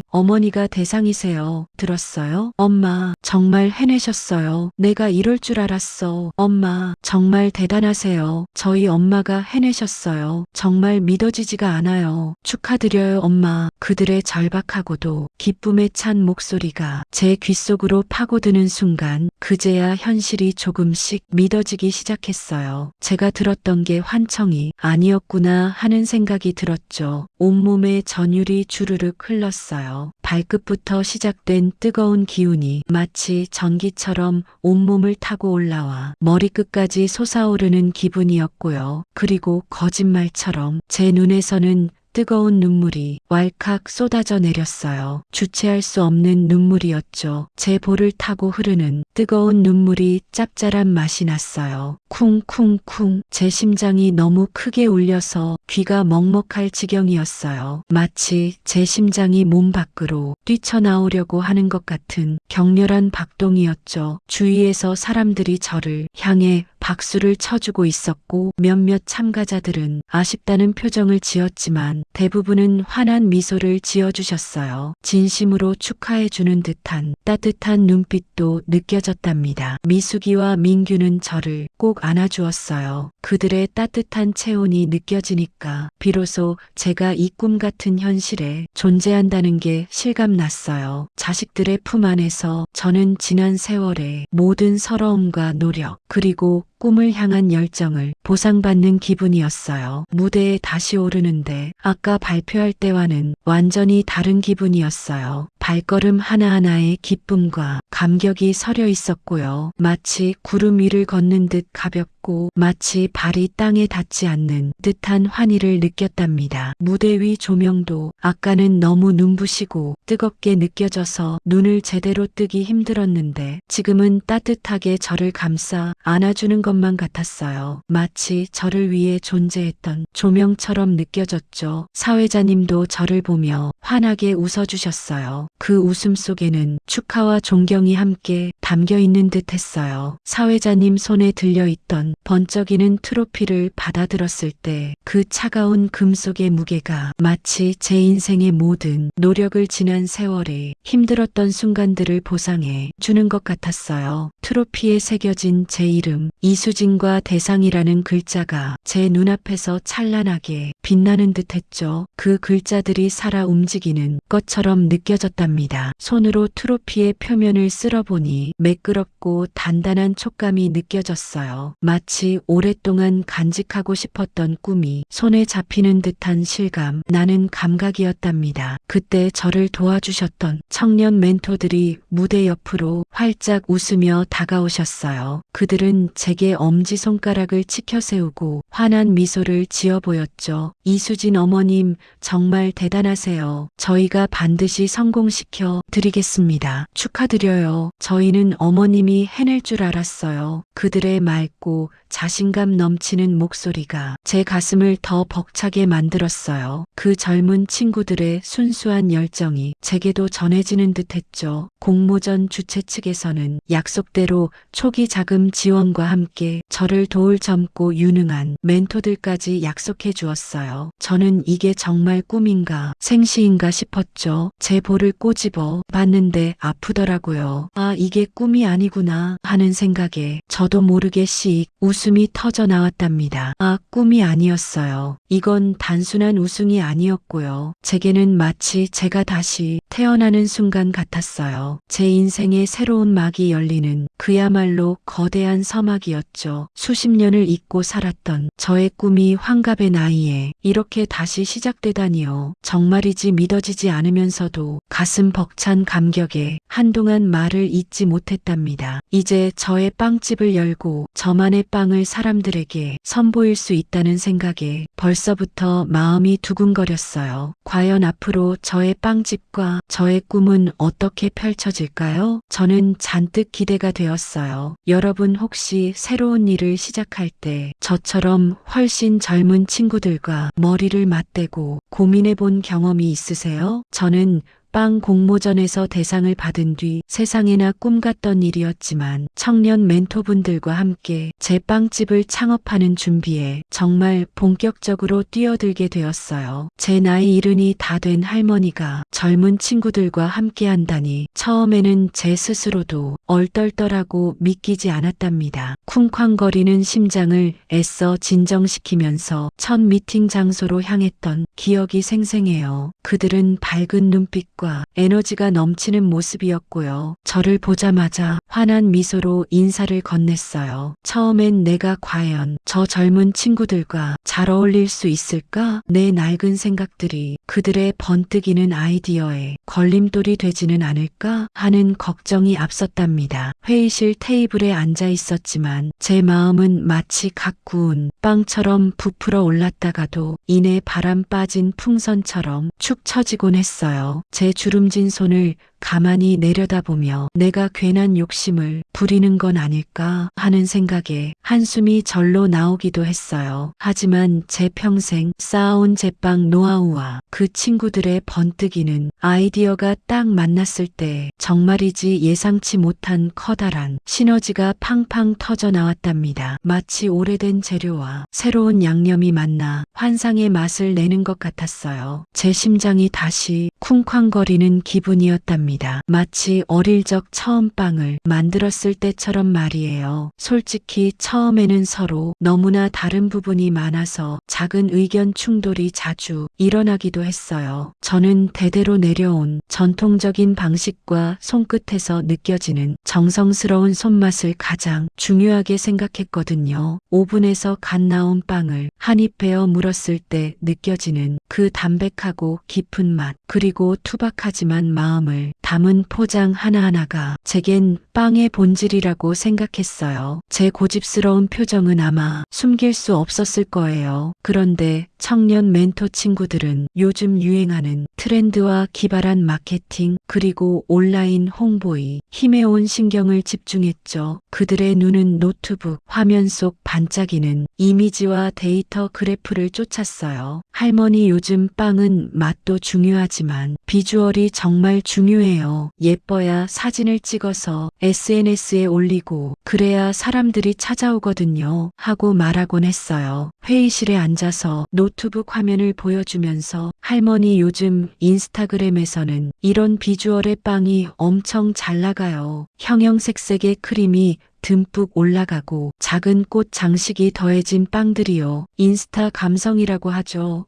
어머니가 대상이세요. 들었어요? 엄마, 정말 해내셨어요. 내가 이럴 줄 알았어. 엄마, 정말 대단하세요. 저희 엄마가 해내셨어요. 정말 믿어지지가 않아요. 축하드려요, 엄마. 그들의 절박하고도 기쁨에 찬 목소리가 제 귓속으로 파고드는 순간 그제야 현실이 조금씩 믿어지기 시작했어요. 제가 들었던 게 환청이 아니었구나 하는 생각이 들었죠. 온몸에 전율이 주르륵 흘렀어요. 발끝부터 시작된 뜨거운 기운이 마치 전기처럼 온몸을 타고 올라와 머리끝까지 솟아오르는 기분이었고요. 그리고 거짓말처럼 제 눈에서는 뜨거운 눈물이 왈칵 쏟아져 내렸어요. 주체할 수 없는 눈물이었죠. 제 볼을 타고 흐르는 뜨거운 눈물이 짭짤한 맛이 났어요. 쿵쿵쿵. 제 심장이 너무 크게 울려서 귀가 먹먹할 지경이었어요. 마치 제 심장이 몸 밖으로 뛰쳐나오려고 하는 것 같은 격렬한 박동이었죠. 주위에서 사람들이 저를 향해 박수를 쳐주고 있었고 몇몇 참가자들은 아쉽다는 표정을 지었지만 대부분은 환한 미소를 지어주셨어요. 진심으로 축하해주는 듯한 따뜻한 눈빛도 느껴졌답니다. 미숙이와 민규는 저를 꼭 안아주었어요. 그들의 따뜻한 체온이 느껴지니까 비로소 제가 이 꿈 같은 현실에 존재한다는 게 실감났어요. 자식들의 품 안에서 저는 지난 세월의 모든 서러움과 노력 그리고 꿈을 향한 열정을 보상받는 기분이었어요. 무대에 다시 오르는데 아까 발표할 때와는 완전히 다른 기분이었어요. 발걸음 하나하나에 기쁨과 감격이 서려 있었고요. 마치 구름 위를 걷는 듯 가볍고 마치 발이 땅에 닿지 않는 듯한 환희를 느꼈답니다. 무대 위 조명도 아까는 너무 눈부시고 뜨겁게 느껴져서 눈을 제대로 뜨기 힘들었는데 지금은 따뜻하게 저를 감싸 안아주는 것만 같았어요. 마치 저를 위해 존재했던 조명처럼 느껴졌죠. 사회자님도 저를 보며 환하게 웃어주셨어요. 그 웃음 속에는 축하와 존경이 함께 담겨 있는 듯 했어요. 사회자님 손에 들려있던 번쩍이는 트로피를 받아들었을 때 그 차가운 금속의 무게가 마치 제 인생의 모든 노력을 지난 세월에 힘들었던 순간들을 보상해 주는 것 같았어요. 트로피에 새겨진 제 이름, 이수진과 대상이라는 글자가 제 눈앞에서 찬란하게 빛나는 듯했죠. 그 글자들이 살아 움직이는 것처럼 느껴졌답니다. 손으로 트로피의 표면을 쓸어보니 매끄럽고 단단한 촉감이 느껴졌어요. 마치 오랫동안 간직하고 싶었던 꿈이 손에 잡히는 듯한 실감 나는 감각이었답니다. 그때 저를 도와주셨던 청년 멘토들이 무대 옆으로 활짝 웃으며 다가오셨어요. 그들은 제게 엄지손가락을 치켜세우고 환한 미소를 지어 보였죠. 이수진 어머님, 정말 대단하세요. 저희가 반드시 성공시켜 드리겠습니다. 축하드려요. 저희는 어머님이 해낼 줄 알았어요. 그들의 맑고 자신감 넘치는 목소리가 제 가슴을 더 벅차게 만들었어요. 그 젊은 친구들의 순수한 열정이 제게도 전해지는 듯했죠. 공모전 주최 측에서는 약속대로 초기 자금 지원과 함께 저를 도울 젊고 유능한 멘토들까지 약속해 주었어요. 저는 이게 정말 꿈인가 생시인가 싶었죠. 제 볼을 꼬집어 봤는데 아프더라고요. 아, 이게 꿈이 아니구나 하는 생각에 저도 모르게 씩 웃음이 터져 나왔답니다. 아, 꿈이 아니었어요. 이건 단순한 우승이 아니었고요. 제게는 마치 제가 다시 태어나는 순간 같았어요. 제 인생의 새로운 막이 열리는 그야말로 거대한 서막이었죠. 수십 년을 잊고 살았던 저의 꿈이 환갑의 나이에 이렇게 다시 시작되다니요. 정말이지 믿어지지 않으면서도 가슴 벅찬 감격에 한동안 말을 잇지 못했답니다. 이제 저의 빵집을 열고 저만의 빵을 사람들에게 선보일 수 있다는 생각에 벌써부터 마음이 두근거렸어요. 과연 앞으로 저의 빵집과 저의 꿈은 어떻게 펼쳐질까요? 저는 잔뜩 기대가 되었어요. 여러분 혹시 새로운 일을 시작할 때 저처럼 훨씬 젊은 친구들과 머리를 맞대고 고민해 본 경험이 있으세요? 저는 빵 공모전에서 대상을 받은 뒤 세상에나 꿈 같던 일이었지만 청년 멘토분들과 함께 제 빵집을 창업하는 준비에 정말 본격적으로 뛰어들게 되었어요. 제 나이 70이 다 된 할머니가 젊은 친구들과 함께 한다니 처음에는 제 스스로도 얼떨떨하고 믿기지 않았답니다. 쿵쾅거리는 심장을 애써 진정시키면서 첫 미팅 장소로 향했던 기억이 생생해요. 그들은 밝은 눈빛과 에너지가 넘치는 모습이었고요. 저를 보자마자 환한 미소로 인사를 건넸어요. 처음엔 내가 과연 저 젊은 친구들과 잘 어울릴 수 있을까? 내 낡은 생각들이 그들의 번뜩이는 아이디어에 걸림돌이 되지는 않을까 하는 걱정이 앞섰답니다. 회의실 테이블에 앉아 있었지만 제 마음은 마치 갓 구운 빵처럼 부풀어 올랐다가도 이내 바람 빠진 풍선처럼 축 처지곤 했어요. 제 주름진 손을 가만히 내려다보며 내가 괜한 욕심을 부리는 건 아닐까 하는 생각에 한숨이 절로 나오기도 했어요. 하지만 제 평생 쌓아온 제빵 노하우와 그 친구들의 번뜩이는 아이디어가 딱 만났을 때 정말이지 예상치 못한 커다란 시너지가 팡팡 터져 나왔답니다. 마치 오래된 재료와 새로운 양념이 만나 환상의 맛을 내는 것 같았어요. 제 심장이 다시 쿵쾅거리는 기분이었답니다. 마치 어릴 적 처음 빵을 만들었을 때처럼 말이에요. 솔직히 처음에는 서로 너무나 다른 부분이 많아서 작은 의견 충돌이 자주 일어나기도 했어요. 저는 대대로 내려온 전통적인 방식과 손끝에서 느껴지는 정성스러운 손맛을 가장 중요하게 생각했거든요. 오븐에서 갓 나온 빵을 한 입 베어 물었을 때 느껴지는 그 담백하고 깊은 맛, 그리고 투박하지만 마음을 담은 포장 하나하나가 제겐 빵의 본질이라고 생각했어요. 제 고집스러운 표정은 아마 숨길 수 없었을 거예요. 그런데 청년 멘토 친구들은 요즘 유행하는 트렌드와 기발한 마케팅 그리고 온라인 홍보에 힘에온 신경을 집중했죠. 그들의 눈은 노트북 화면 속 반짝이는 이미지와 데이터 그래프를 쫓았어요. 할머니, 요즘 빵은 맛도 중요하지만 비주얼이 정말 중요해요. 예뻐야 사진을 찍어서 SNS에 올리고 그래야 사람들이 찾아오거든요. 하고 말하곤 했어요. 회의실에 앉아서 노트북 화면을 보여주면서 할머니, 요즘 인스타그램에서는 이런 비주얼의 빵이 엄청 잘 나가요. 형형색색의 크림이 듬뿍 올라가고 작은 꽃 장식이 더해진 빵들이요. 인스타 감성이라고 하죠.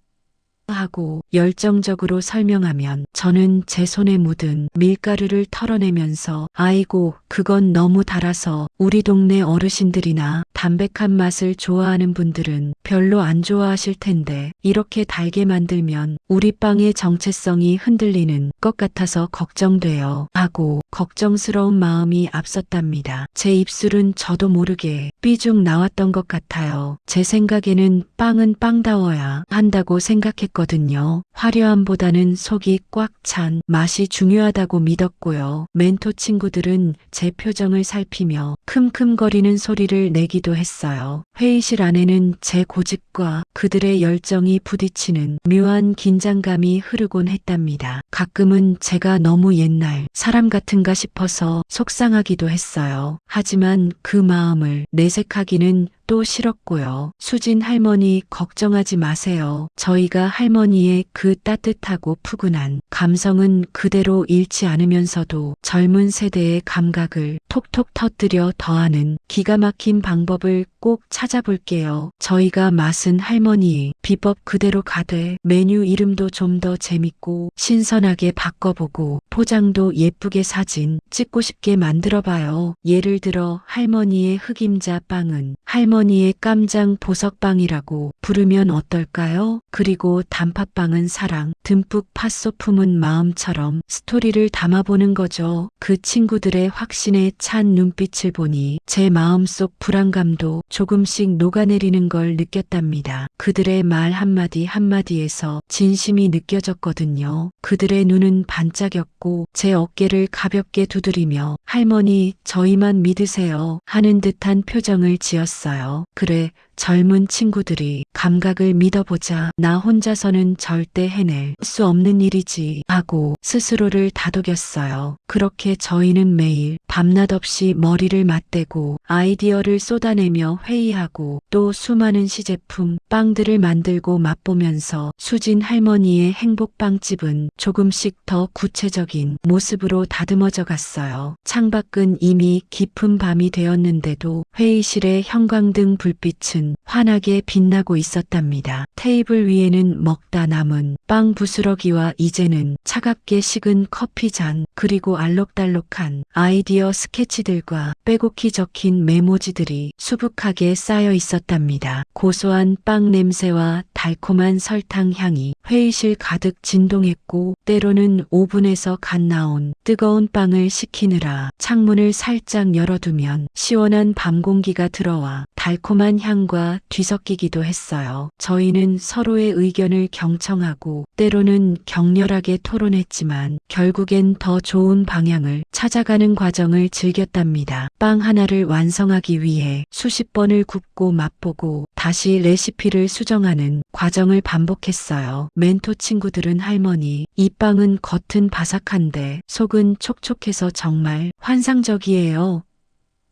하고 열정적으로 설명하면 저는 제 손에 묻은 밀가루를 털어내면서 아이고 그건 너무 달아서 우리 동네 어르신들이나 담백한 맛을 좋아하는 분들은 별로 안 좋아하실 텐데 이렇게 달게 만들면 우리 빵의 정체성이 흔들리는 것 같아서 걱정돼요. 하고 걱정스러운 마음이 앞섰답니다. 제 입술은 저도 모르게 삐죽 나왔던 것 같아요. 제 생각에는 빵은 빵다워야 한다고 생각했거든요. 화려함보다는 속이 꽉 찬 맛이 중요하다고 믿었고요. 멘토 친구들은 제 표정을 살피며 큼큼거리는 소리를 내기도 했어요. 회의실 안에는 제 고집과 그들의 열정이 부딪히는 묘한 긴장감이 흐르곤 했답니다. 가끔은 제가 너무 옛날 사람 같은가 싶어서 속상하기도 했어요. 하지만 그 마음을 내색하기는 또 싫었고요. 수진 할머니 걱정하지 마세요. 저희가 할머니의 그 따뜻하고 푸근한 감성은 그대로 잃지 않으면서도 젊은 세대의 감각을 톡톡 터뜨려 더하는 기가 막힌 방법을 꼭 찾아볼게요. 저희가 맛은 할머니의 비법 그대로 가되 메뉴 이름도 좀 더 재밌고 신선하게 바꿔보고 포장도 예쁘게 사진 찍고 싶게 만들어봐요. 예를 들어 할머니의 흑임자 빵은 할머니의 깜장 보석빵이라고 부르면 어떨까요? 그리고 단팥빵은 사랑 듬뿍 팥소 품은 마음처럼 스토리를 담아보는 거죠. 그 친구들의 확신에 찬 눈빛을 보니 제 마음속 불안감도 조금씩 녹아내리는 걸 느꼈답니다. 그들의 말 한마디 한마디에서 진심이 느껴졌거든요. 그들의 눈은 반짝였고 제 어깨를 가볍게 두드리며 할머니 저희만 믿으세요 하는 듯한 표정을 지었어요. 그래 젊은 친구들이 감각을 믿어보자. 나 혼자서는 절대 해낼 수 없는 일이지 하고 스스로를 다독였어요. 그렇게 저희는 매일 밤낮 없이 머리를 맞대고 아이디어를 쏟아내며 회의하고 또 수많은 시제품 빵들을 만들고 맛보면서 수진 할머니의 행복빵집은 조금씩 더 구체적인 모습으로 다듬어져 갔어요. 창밖은 이미 깊은 밤이 되었는데도 회의실의 형광등 불빛은 환하게 빛나고 있었답니다. 테이블 위에는 먹다 남은 빵 부스러기와 이제는 차갑게 식은 커피잔 그리고 알록달록한 아이디어 스케치들과 빼곡히 적힌 메모지들이 수북하게 쌓여 있었답니다. 고소한 빵 냄새와 달콤한 설탕 향이 회의실 가득 진동했고 때로는 오븐에서 갓 나온 뜨거운 빵을 식히느라 창문을 살짝 열어두면 시원한 밤 공기가 들어와 달콤한 향과 뒤섞이기도 했어요. 저희는 서로의 의견을 경청하고 때로는 격렬하게 토론했지만 결국엔 더 좋은 방향을 찾아가는 과정을 즐겼답니다. 빵 하나를 완성하기 위해 수십 번을 굽고 맛보고 다시 레시피를 수정하는 과정을 반복했어요. 멘토 친구들은 할머니, 이 빵은 겉은 바삭한데 속은 촉촉해서 정말 환상적이에요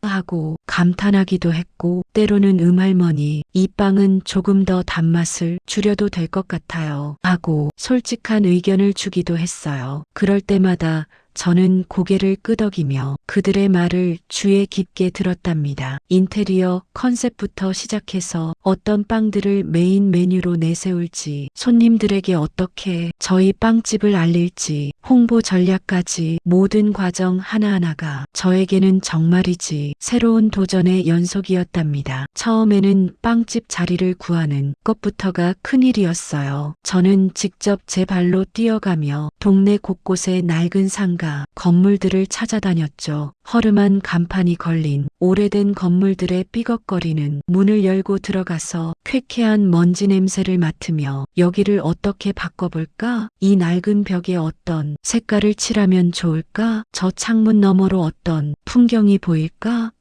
하고 감탄하기도 했고 때로는 할머니 이 빵은 조금 더 단맛을 줄여도 될 것 같아요 하고 솔직한 의견을 주기도 했어요. 그럴 때마다 저는 고개를 끄덕이며 그들의 말을 귀에 깊게 들었답니다. 인테리어 컨셉부터 시작해서 어떤 빵들을 메인 메뉴로 내세울지, 손님들에게 어떻게 저희 빵집을 알릴지, 홍보 전략까지 모든 과정 하나하나가 저에게는 정말이지 새로운 도전의 연속이었답니다. 처음에는 빵집 자리를 구하는 것부터가 큰일이었어요. 저는 직접 제 발로 뛰어가며 동네 곳곳의 낡은 상가, 건물들을 찾아다녔죠. 허름한 간판이 걸린 오래된 건물들의 삐걱거리는 문을 열고 들어가서 쾌쾌한 먼지 냄새를 맡으며 여기를 어떻게 바꿔볼까? 이 낡은 벽에 어떤 색깔을 칠하면 좋을까? 저 창문 너머로 어떤 풍경이 보일까?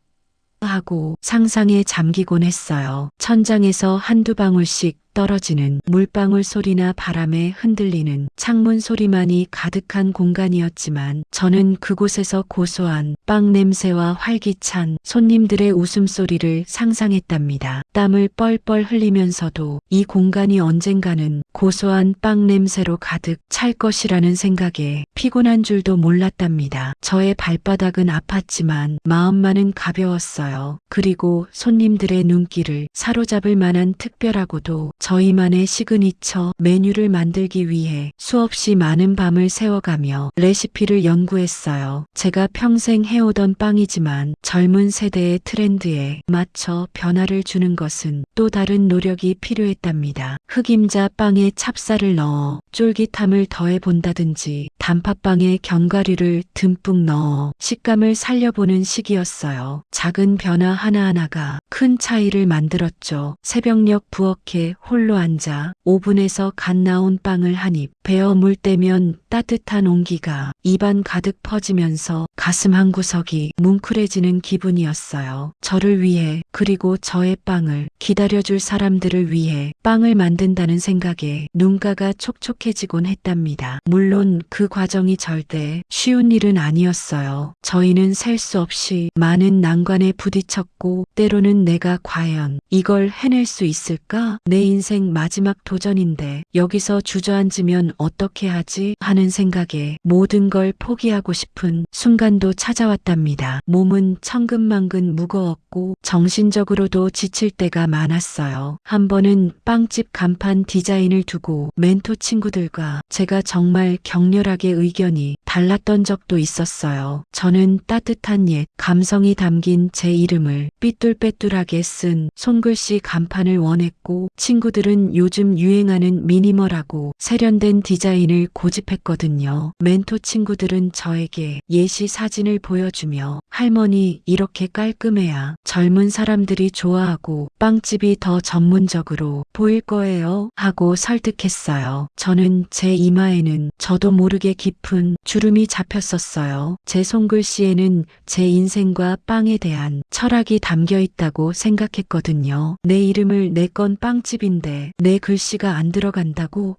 하고 상상에 잠기곤 했어요. 천장에서 한두 방울씩 떨어지는 물방울 소리나 바람에 흔들리는 창문 소리만이 가득한 공간이었지만 저는 그곳에서 고소한 빵 냄새와 활기찬 손님들의 웃음소리를 상상했답니다. 땀을 뻘뻘 흘리면서도 이 공간이 언젠가는 고소한 빵 냄새로 가득 찰 것이라는 생각에 피곤한 줄도 몰랐답니다. 저의 발바닥은 아팠지만 마음만은 가벼웠어요. 그리고 손님들의 눈길을 사로잡을 만한 특별하고도 저희만의 시그니처 메뉴를 만들기 위해 수없이 많은 밤을 새워가며 레시피를 연구했어요. 제가 평생 해오던 빵이지만 젊은 세대의 트렌드에 맞춰 변화를 주는 것은 또 다른 노력이 필요했답니다. 흑임자 빵에 찹쌀을 넣어 쫄깃함을 더해본다든지 단팥빵에 견과류를 듬뿍 넣어 식감을 살려보는 시기였어요. 작은 변화 하나하나가 큰 차이를 만들었죠. 새벽녘 부엌에 홀로 앉아 오븐에서 갓 나온 빵을 한 입 베어 물 때면 따뜻한 온기가 입안 가득 퍼지면서 가슴 한구석이 뭉클해지는 기분이었어요. 저를 위해 그리고 저의 빵을 기다려줄 사람들을 위해 빵을 만든다는 생각에 눈가가 촉촉해지곤 했답니다. 물론 그 과정이 절대 쉬운 일은 아니었어요. 저희는 셀 수 없이 많은 난관에 부딪혔고 때로는 내가 과연 이걸 해낼 수 있을까? 내 인생 마지막 도전인데 여기서 주저앉으면 어떻게 하지? 하는 생각에 모든 걸 포기하고 싶은 순간도 찾아왔답니다. 몸은 천근만근 무거웠고 정신적으로도 지칠 때가 많았어요. 한 번은 빵집 간판 디자인을 두고 멘토 친구들과 제가 정말 격렬하게 의견이 달랐던 적도 있었어요. 저는 따뜻한 옛 감성이 담긴 제 이름을 삐뚤빼뚤하게 쓴 손글씨 간판을 원했고 친구들은 요즘 유행하는 미니멀하고 세련된 디자인을 고집했거든요. 멘토 친구들은 저에게 예시 사진을 보여주며 할머니 이렇게 깔끔해야 젊은 사람들이 좋아하고 빵집이 더 전문적으로 보일 거예요 하고 설득했어요. 저는 제 이마에는 저도 모르게 깊은 주름이 잡혔었어요. 제 손글씨에는 제 인생과 빵에 대한 철학이 담겨 있다고 생각했거든요. 내 이름을 내 건 빵집인데 내 글씨가 안 들어간다고?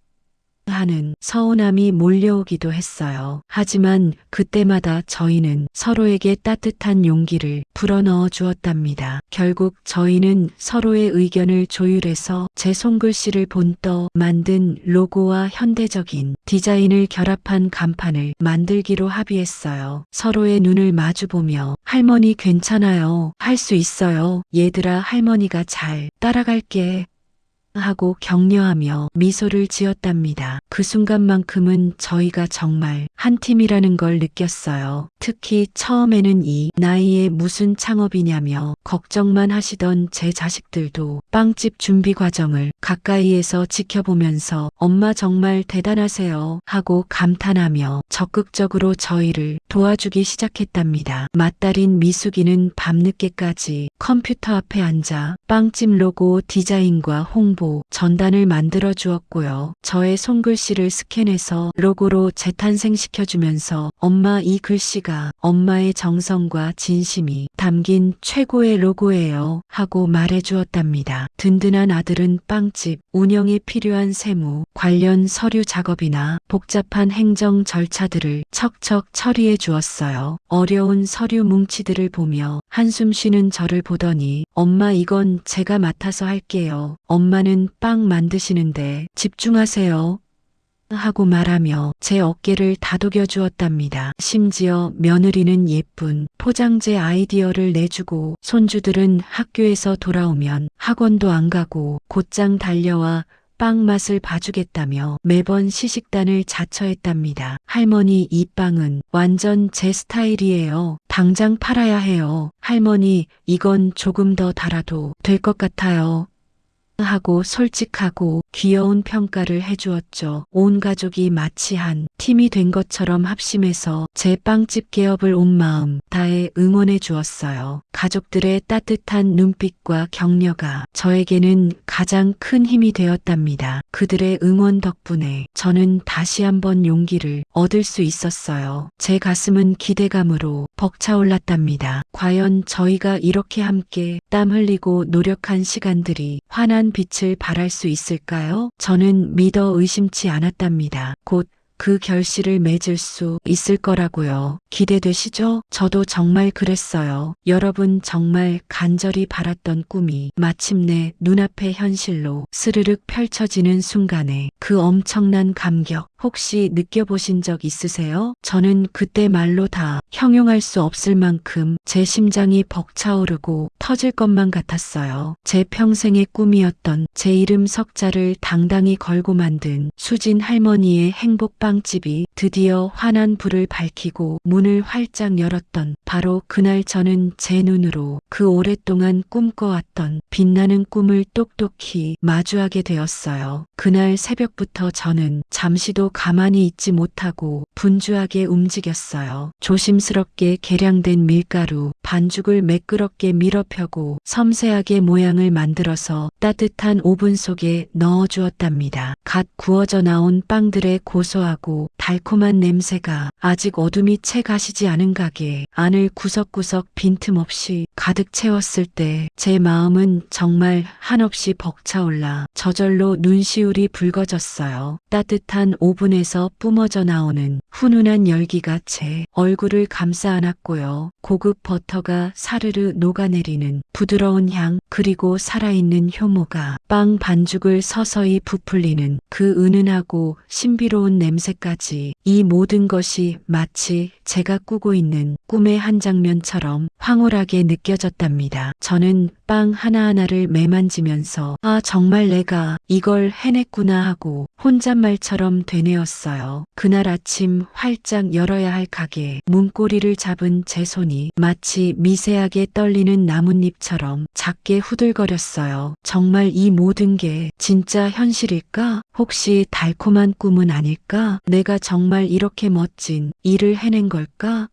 하는 서운함이 몰려오기도 했어요. 하지만 그때마다 저희는 서로에게 따뜻한 용기를 불어넣어 주었답니다. 결국 저희는 서로의 의견을 조율해서 제 손글씨를 본떠 만든 로고와 현대적인 디자인을 결합한 간판을 만들기로 합의했어요. 서로의 눈을 마주보며 할머니 괜찮아요. 할 수 있어요. 얘들아 할머니가 잘 따라갈게. 하고 격려하며 미소를 지었답니다. 그 순간만큼은 저희가 정말 한 팀이라는 걸 느꼈어요. 특히 처음에는 이 나이에 무슨 창업이냐며 걱정만 하시던 제 자식들도 빵집 준비 과정을 가까이에서 지켜보면서 엄마 정말 대단하세요 하고 감탄하며 적극적으로 저희를 도와주기 시작했답니다. 맏딸인 미숙이는 밤늦게까지 컴퓨터 앞에 앉아 빵집 로고 디자인과 홍보, 전단을 만들어 주었고요. 저의 손글씨를 스캔해서 로고로 재탄생시켜주면서 엄마 이 글씨가 엄마의 정성과 진심이 담긴 최고의 로고예요 하고 말해주었답니다. 든든한 아들은 빵집 운영에 필요한 세무, 관련 서류 작업이나 복잡한 행정 절차들을 척척 처리해 주었어요. 어려운 서류 뭉치들을 보며 한숨 쉬는 저를 보더니 엄마 이건 제가 맡아서 할게요. 엄마는 빵 만드시는데 집중하세요. 하고 말하며 제 어깨를 다독여 주었답니다. 심지어 며느리는 예쁜 포장재 아이디어를 내주고 손주들은 학교에서 돌아오면 학원도 안 가고 곧장 달려와 빵 맛을 봐주겠다며 매번 시식단을 자처했답니다. 할머니 이 빵은 완전 제 스타일이에요. 당장 팔아야 해요. 할머니 이건 조금 더 달아도 될 것 같아요. 하고 솔직하고 귀여운 평가를 해주었죠. 온 가족이 마치 한 팀이 된 것처럼 합심해서 제 빵집 개업을 온 마음 다해 응원 응원해 주었어요. 가족들의 따뜻한 눈빛과 격려가 저에게는 가장 큰 힘이 되었답니다. 그들의 응원 덕분에 저는 다시 한번 용기를 얻을 수 있었어요. 제 가슴은 기대감으로 벅차올랐답니다. 과연 저희가 이렇게 함께 땀 흘리고 노력한 시간들이 환한 빛을 발할 수 있을까요? 저는 믿어 의심치 않았답니다. 곧 그 결실을 맺을 수 있을 거라고요. 기대되시죠? 저도 정말 그랬어요. 여러분 정말 간절히 바랐던 꿈이 마침내 눈앞의 현실로 스르륵 펼쳐지는 순간에 그 엄청난 감격 혹시 느껴보신 적 있으세요? 저는 그때 말로 다 형용할 수 없을 만큼 제 심장이 벅차오르고 터질 것만 같았어요. 제 평생의 꿈이었던 제 이름 석자를 당당히 걸고 만든 수진 할머니의 행복빵집이 드디어 환한 불을 밝히고 문을 활짝 열었던 바로 그날 저는 제 눈으로 그 오랫동안 꿈꿔왔던 빛나는 꿈을 똑똑히 마주하게 되었어요. 그날 새벽부터 저는 잠시도 가만히 있지 못하고 분주하게 움직였어요. 조심스럽게 계량된 밀가루, 반죽을 매끄럽게 밀어 펴고 섬세하게 모양을 만들어서 따뜻한 오븐 속에 넣어 주었답니다. 갓 구워져 나온 빵들의 고소하고 달콤한 냄새가 아직 어둠이 채 가시지 않은 가게 안을 구석구석 빈틈없이 가득 채웠을 때 제 마음은 정말 한없이 벅차올라 저절로 눈시울이 붉어졌어요. 따뜻한 오븐에서 뿜어져 나오는 훈훈한 열기가 제 얼굴을 감싸 안았고요. 고급 버터가 사르르 녹아내리는 부드러운 향 그리고 살아있는 효모가 빵 반죽을 서서히 부풀리는 그 은은하고 신비로운 냄새까지 이 모든 것이 마치 제가 꾸고 있는 꿈의 한 장면처럼 황홀하게 느껴졌답니다. 저는 빵 하나하나를 매만지면서 아 정말 내가 이걸 해냈구나 하고 혼잣말처럼 되뇌었어요. 그날 아침 활짝 열어야 할 가게 문고리를 잡은 제 손이 마치 미세하게 떨리는 나뭇잎처럼 작게 후들거렸어요. 정말 이 모든 게 진짜 현실일까? 혹시 달콤한 꿈은 아닐까? 내가 정말 이렇게 멋진 일을 해낸 걸까?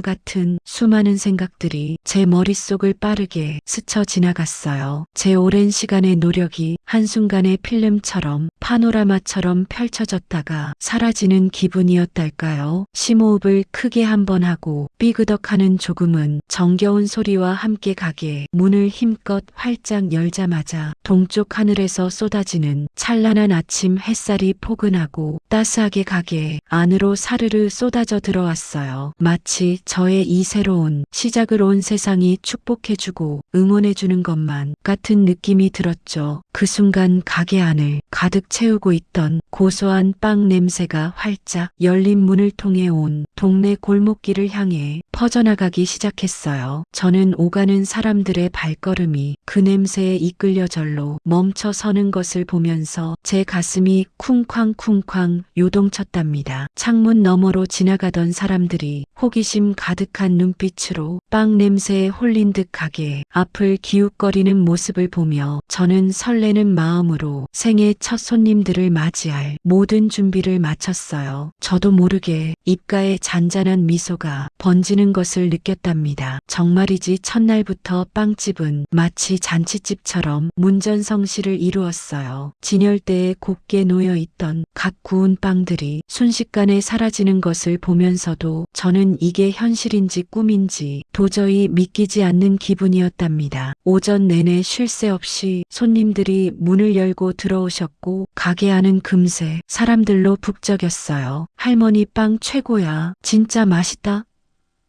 같은 수많은 생각들이 제 머릿속을 빠르게 스쳐 지나갔어요. 제 오랜 시간의 노력이 한순간에 필름처럼 파노라마처럼 펼쳐졌다가 사라지는 기분이었달까요? 심호흡을 크게 한번 하고 삐그덕하는 조금은 정겨운 소리와 함께 가게 문을 힘껏 활짝 열자마자 동쪽 하늘에서 쏟아지는 찬란한 아침 햇살이 포근하고 따스하게 가게 안으로 사르르 쏟아져 들어왔어요. 마치 저의 이 새로운 시작을 온 세상이 축복해주고 응원해주는 것만 같은 느낌이 들었죠. 그 순간 가게 안을 가득 채우고 있던 고소한 빵 냄새가 활짝 열린 문을 통해 온 동네 골목길을 향해 퍼져나가기 시작했어요. 저는 오가는 사람들의 발걸음이 그 냄새에 이끌려 절로 멈춰 서는 것을 보면서 제 가슴이 쿵쾅쿵쾅 요동쳤답니다. 창문 너머로 지나가던 사람들이 호기심 가득한 눈빛으로 빵 냄새에 홀린 듯 가게 앞을 기웃거리는 모습을 보며 저는 설레는 마음으로 생애 첫 손님들을 맞이할 모든 준비를 마쳤어요. 저도 모르게 입가에 잔잔한 미소가 번지는 것을 느꼈답니다. 정말이지 첫날부터 빵집은 마치 잔치집처럼 문전성시를 이루었어요. 진열대에 곱게 놓여있던 각 구운 빵들이 순식간에 사라지는 것을 보면서도 저는 이게 현실인지 꿈인지 도저히 믿기지 않는 기분이었답니다. 오전 내내 쉴 새 없이 손님들이 문을 열고 들어오셨고 가게 안은 금세 사람들로 북적였어요. 할머니 빵 최고야. 진짜 맛있다.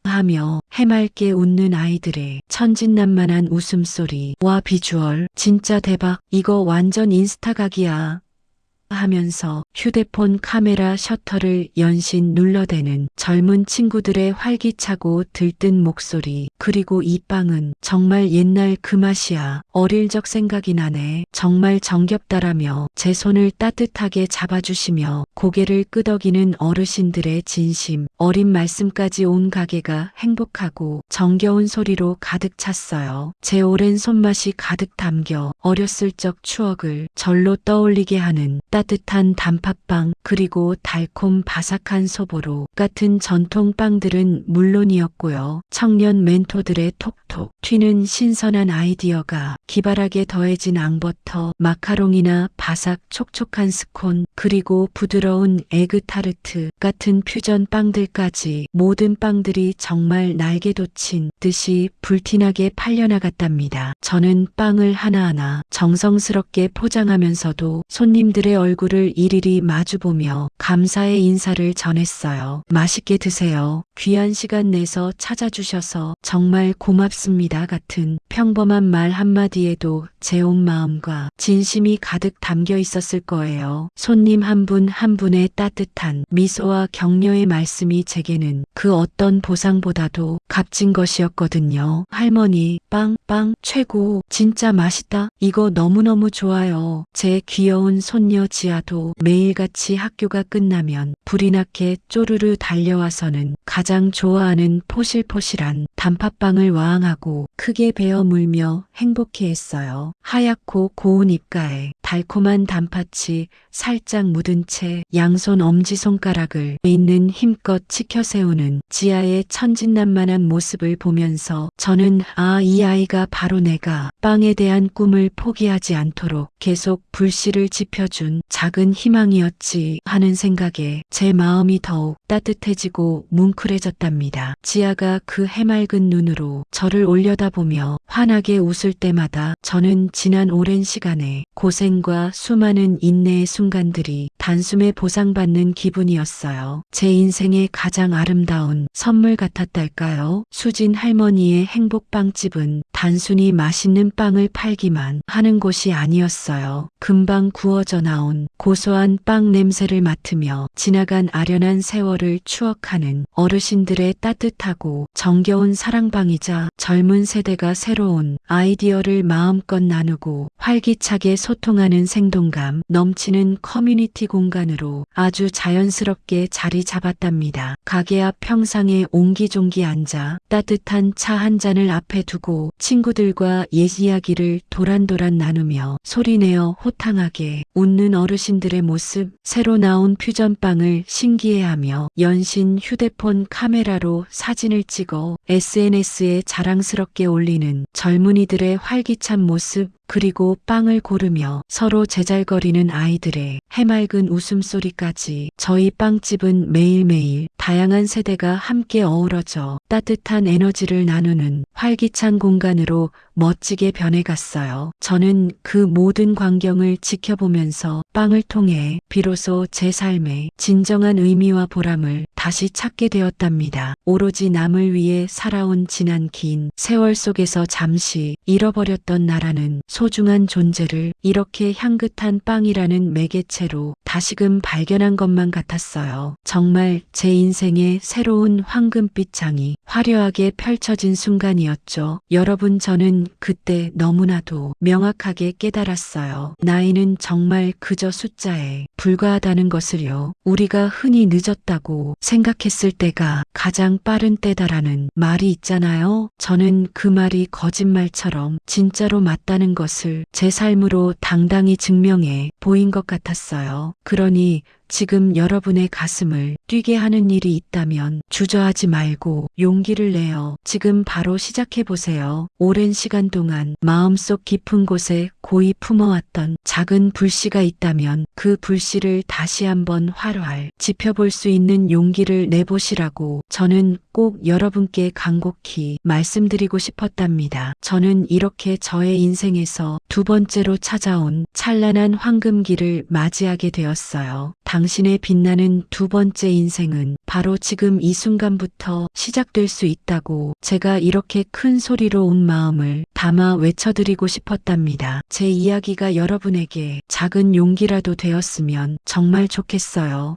하며 해맑게 웃는 아이들의 천진난만한 웃음소리. 와 비주얼 진짜 대박. 이거 완전 인스타각이야. 하면서 휴대폰 카메라 셔터를 연신 눌러대는 젊은 친구들의 활기차고 들뜬 목소리. 그리고 이 빵은 정말 옛날 그 맛이야. 어릴 적 생각이 나네. 정말 정겹다라며 제 손을 따뜻하게 잡아주시며 고개를 끄덕이는 어르신들의 진심 어린 말씀까지 온 가게가 행복하고 정겨운 소리로 가득 찼어요. 제 오랜 손맛이 가득 담겨 어렸을 적 추억을 절로 떠올리게 하는 따뜻한 단팥빵, 그리고 달콤 바삭한 소보로 같은 전통 빵들은 물론이었고요. 청년 멘토들의 톡톡 튀는 신선한 아이디어가 기발하게 더해진 앙버터, 마카롱이나 바삭 촉촉한 스콘, 그리고 부드러운 에그타르트 같은 퓨전 빵들까지 모든 빵들이 정말 날개 돋친 듯이 불티나게 팔려나갔답니다. 저는 빵을 하나하나 정성스럽게 포장하면서도 손님들의 얼굴을 일일이 마주보며 감사의 인사를 전했어요. 맛있게 드세요. 귀한 시간 내서 찾아주셔서 정말 고맙습니다. 같은 평범한 말 한마디에도 제 온 마음과 진심이 가득 담겨 있었을 거예요. 손님 한 분 한 분의 따뜻한 미소와 격려의 말씀이 제게는 그 어떤 보상보다도 값진 것이었거든요. 할머니, 빵 최고. 진짜 맛있다. 이거 너무너무 좋아요. 제 귀여운 손녀 지아도 매일같이 학교가 끝나면 불이 나게 쪼르르 달려와서는 가장 좋아하는 포실포실한 단팥빵을 와앙하고 크게 베어 물며 행복해했어요. 하얗고 고운 입가에 달콤한 단팥이 살짝 묻은 채 양손 엄지손가락을 있는 힘껏 치켜세우는 지아의 천진난만한 모습을 보면서 저는 이 아이가 바로 내가 빵에 대한 꿈을 포기하지 않도록 계속 불씨를 지펴준 작은 희망이었지 하는 생각에 제 마음이 더욱 따뜻해지고 뭉클해졌답니다. 지아가 그 해맑은 눈으로 저를 올려다보며 환하게 웃을 때마다 저는 지난 오랜 시간의 고생과 수많은 인내의 순간들이 단숨에 보상받는 기분이었어요. 제 인생의 가장 아름다운 선물 같았달까요? 수진 할머니의 행복빵집은 단순히 맛있는 빵을 팔기만 하는 곳이 아니었어요. 금방 구워져 나온 고소한 빵 냄새를 맡으며 지나간 아련한 세월을 추억하는 어르신들의 따뜻하고 정겨운 사랑방이자 젊은 세대가 새로운 아이디어를 마음껏 나누고 활기차게 소통하는 생동감 넘치는 커뮤니티 공간으로 아주 자연스럽게 자리 잡았답니다. 가게 앞 평상에 옹기종기 앉아 따뜻한 차 한 잔을 앞에 두고 친구들과 옛 이야기를 도란도란 나누며 소리내어 호탕하게 웃는 어르신들의 모습, 새로 나온 퓨전빵을 신기해하며 연신 휴대폰 카메라로 사진을 찍어 SNS에 자랑스럽게 올리는 젊은이들의 활기찬 모습, 그리고 빵을 고르며 서로 제잘거리는 아이들의 해맑은 웃음소리까지 저희 빵집은 매일매일 다양한 세대가 함께 어우러져 따뜻한 에너지를 나누는 활기찬 공간으로 멋지게 변해갔어요. 저는 그 모든 광경을 지켜보면서 빵을 통해 비로소 제 삶의 진정한 의미와 보람을 다시 찾게 되었답니다. 오로지 남을 위해 살아온 지난 긴 세월 속에서 잠시 잃어버렸던 나라는 소중한 존재를 이렇게 향긋한 빵이라는 매개체로 다시금 발견한 것만 같았어요. 정말 제 인생의 새로운 황금빛 장이 화려하게 펼쳐진 순간이었죠. 여러분, 저는 그때 너무나도 명확하게 깨달았어요. 나이는 정말 그저 숫자에 불과하다는 것을요. 우리가 흔히 늦었다고 생각했을 때가 가장 빠른 때다라는 말이 있잖아요. 저는 그 말이 거짓말처럼 진짜로 맞다는 것을 제 삶으로 당당히 증명해 보인 것 같았어요. 그러니 지금 여러분의 가슴을 뛰게 하는 일이 있다면 주저하지 말고 용기를 내어 지금 바로 시작해보세요. 오랜 시간 동안 마음속 깊은 곳에 고이 품어왔던 작은 불씨가 있다면 그 불씨를 다시 한번 활활 지펴볼 수 있는 용기를 내보시라고 저는 꼭 여러분께 간곡히 말씀드리고 싶었답니다. 저는 이렇게 저의 인생에서 두 번째로 찾아온 찬란한 황금기를 맞이하게 되었어요. 당신의 빛나는 두 번째 인생은 바로 지금 이 순간부터 시작될 수 있다고 제가 이렇게 큰 소리로 온 마음을 담아 외쳐드리고 싶었답니다. 제 이야기가 여러분에게 작은 용기라도 되었으면 정말 좋겠어요.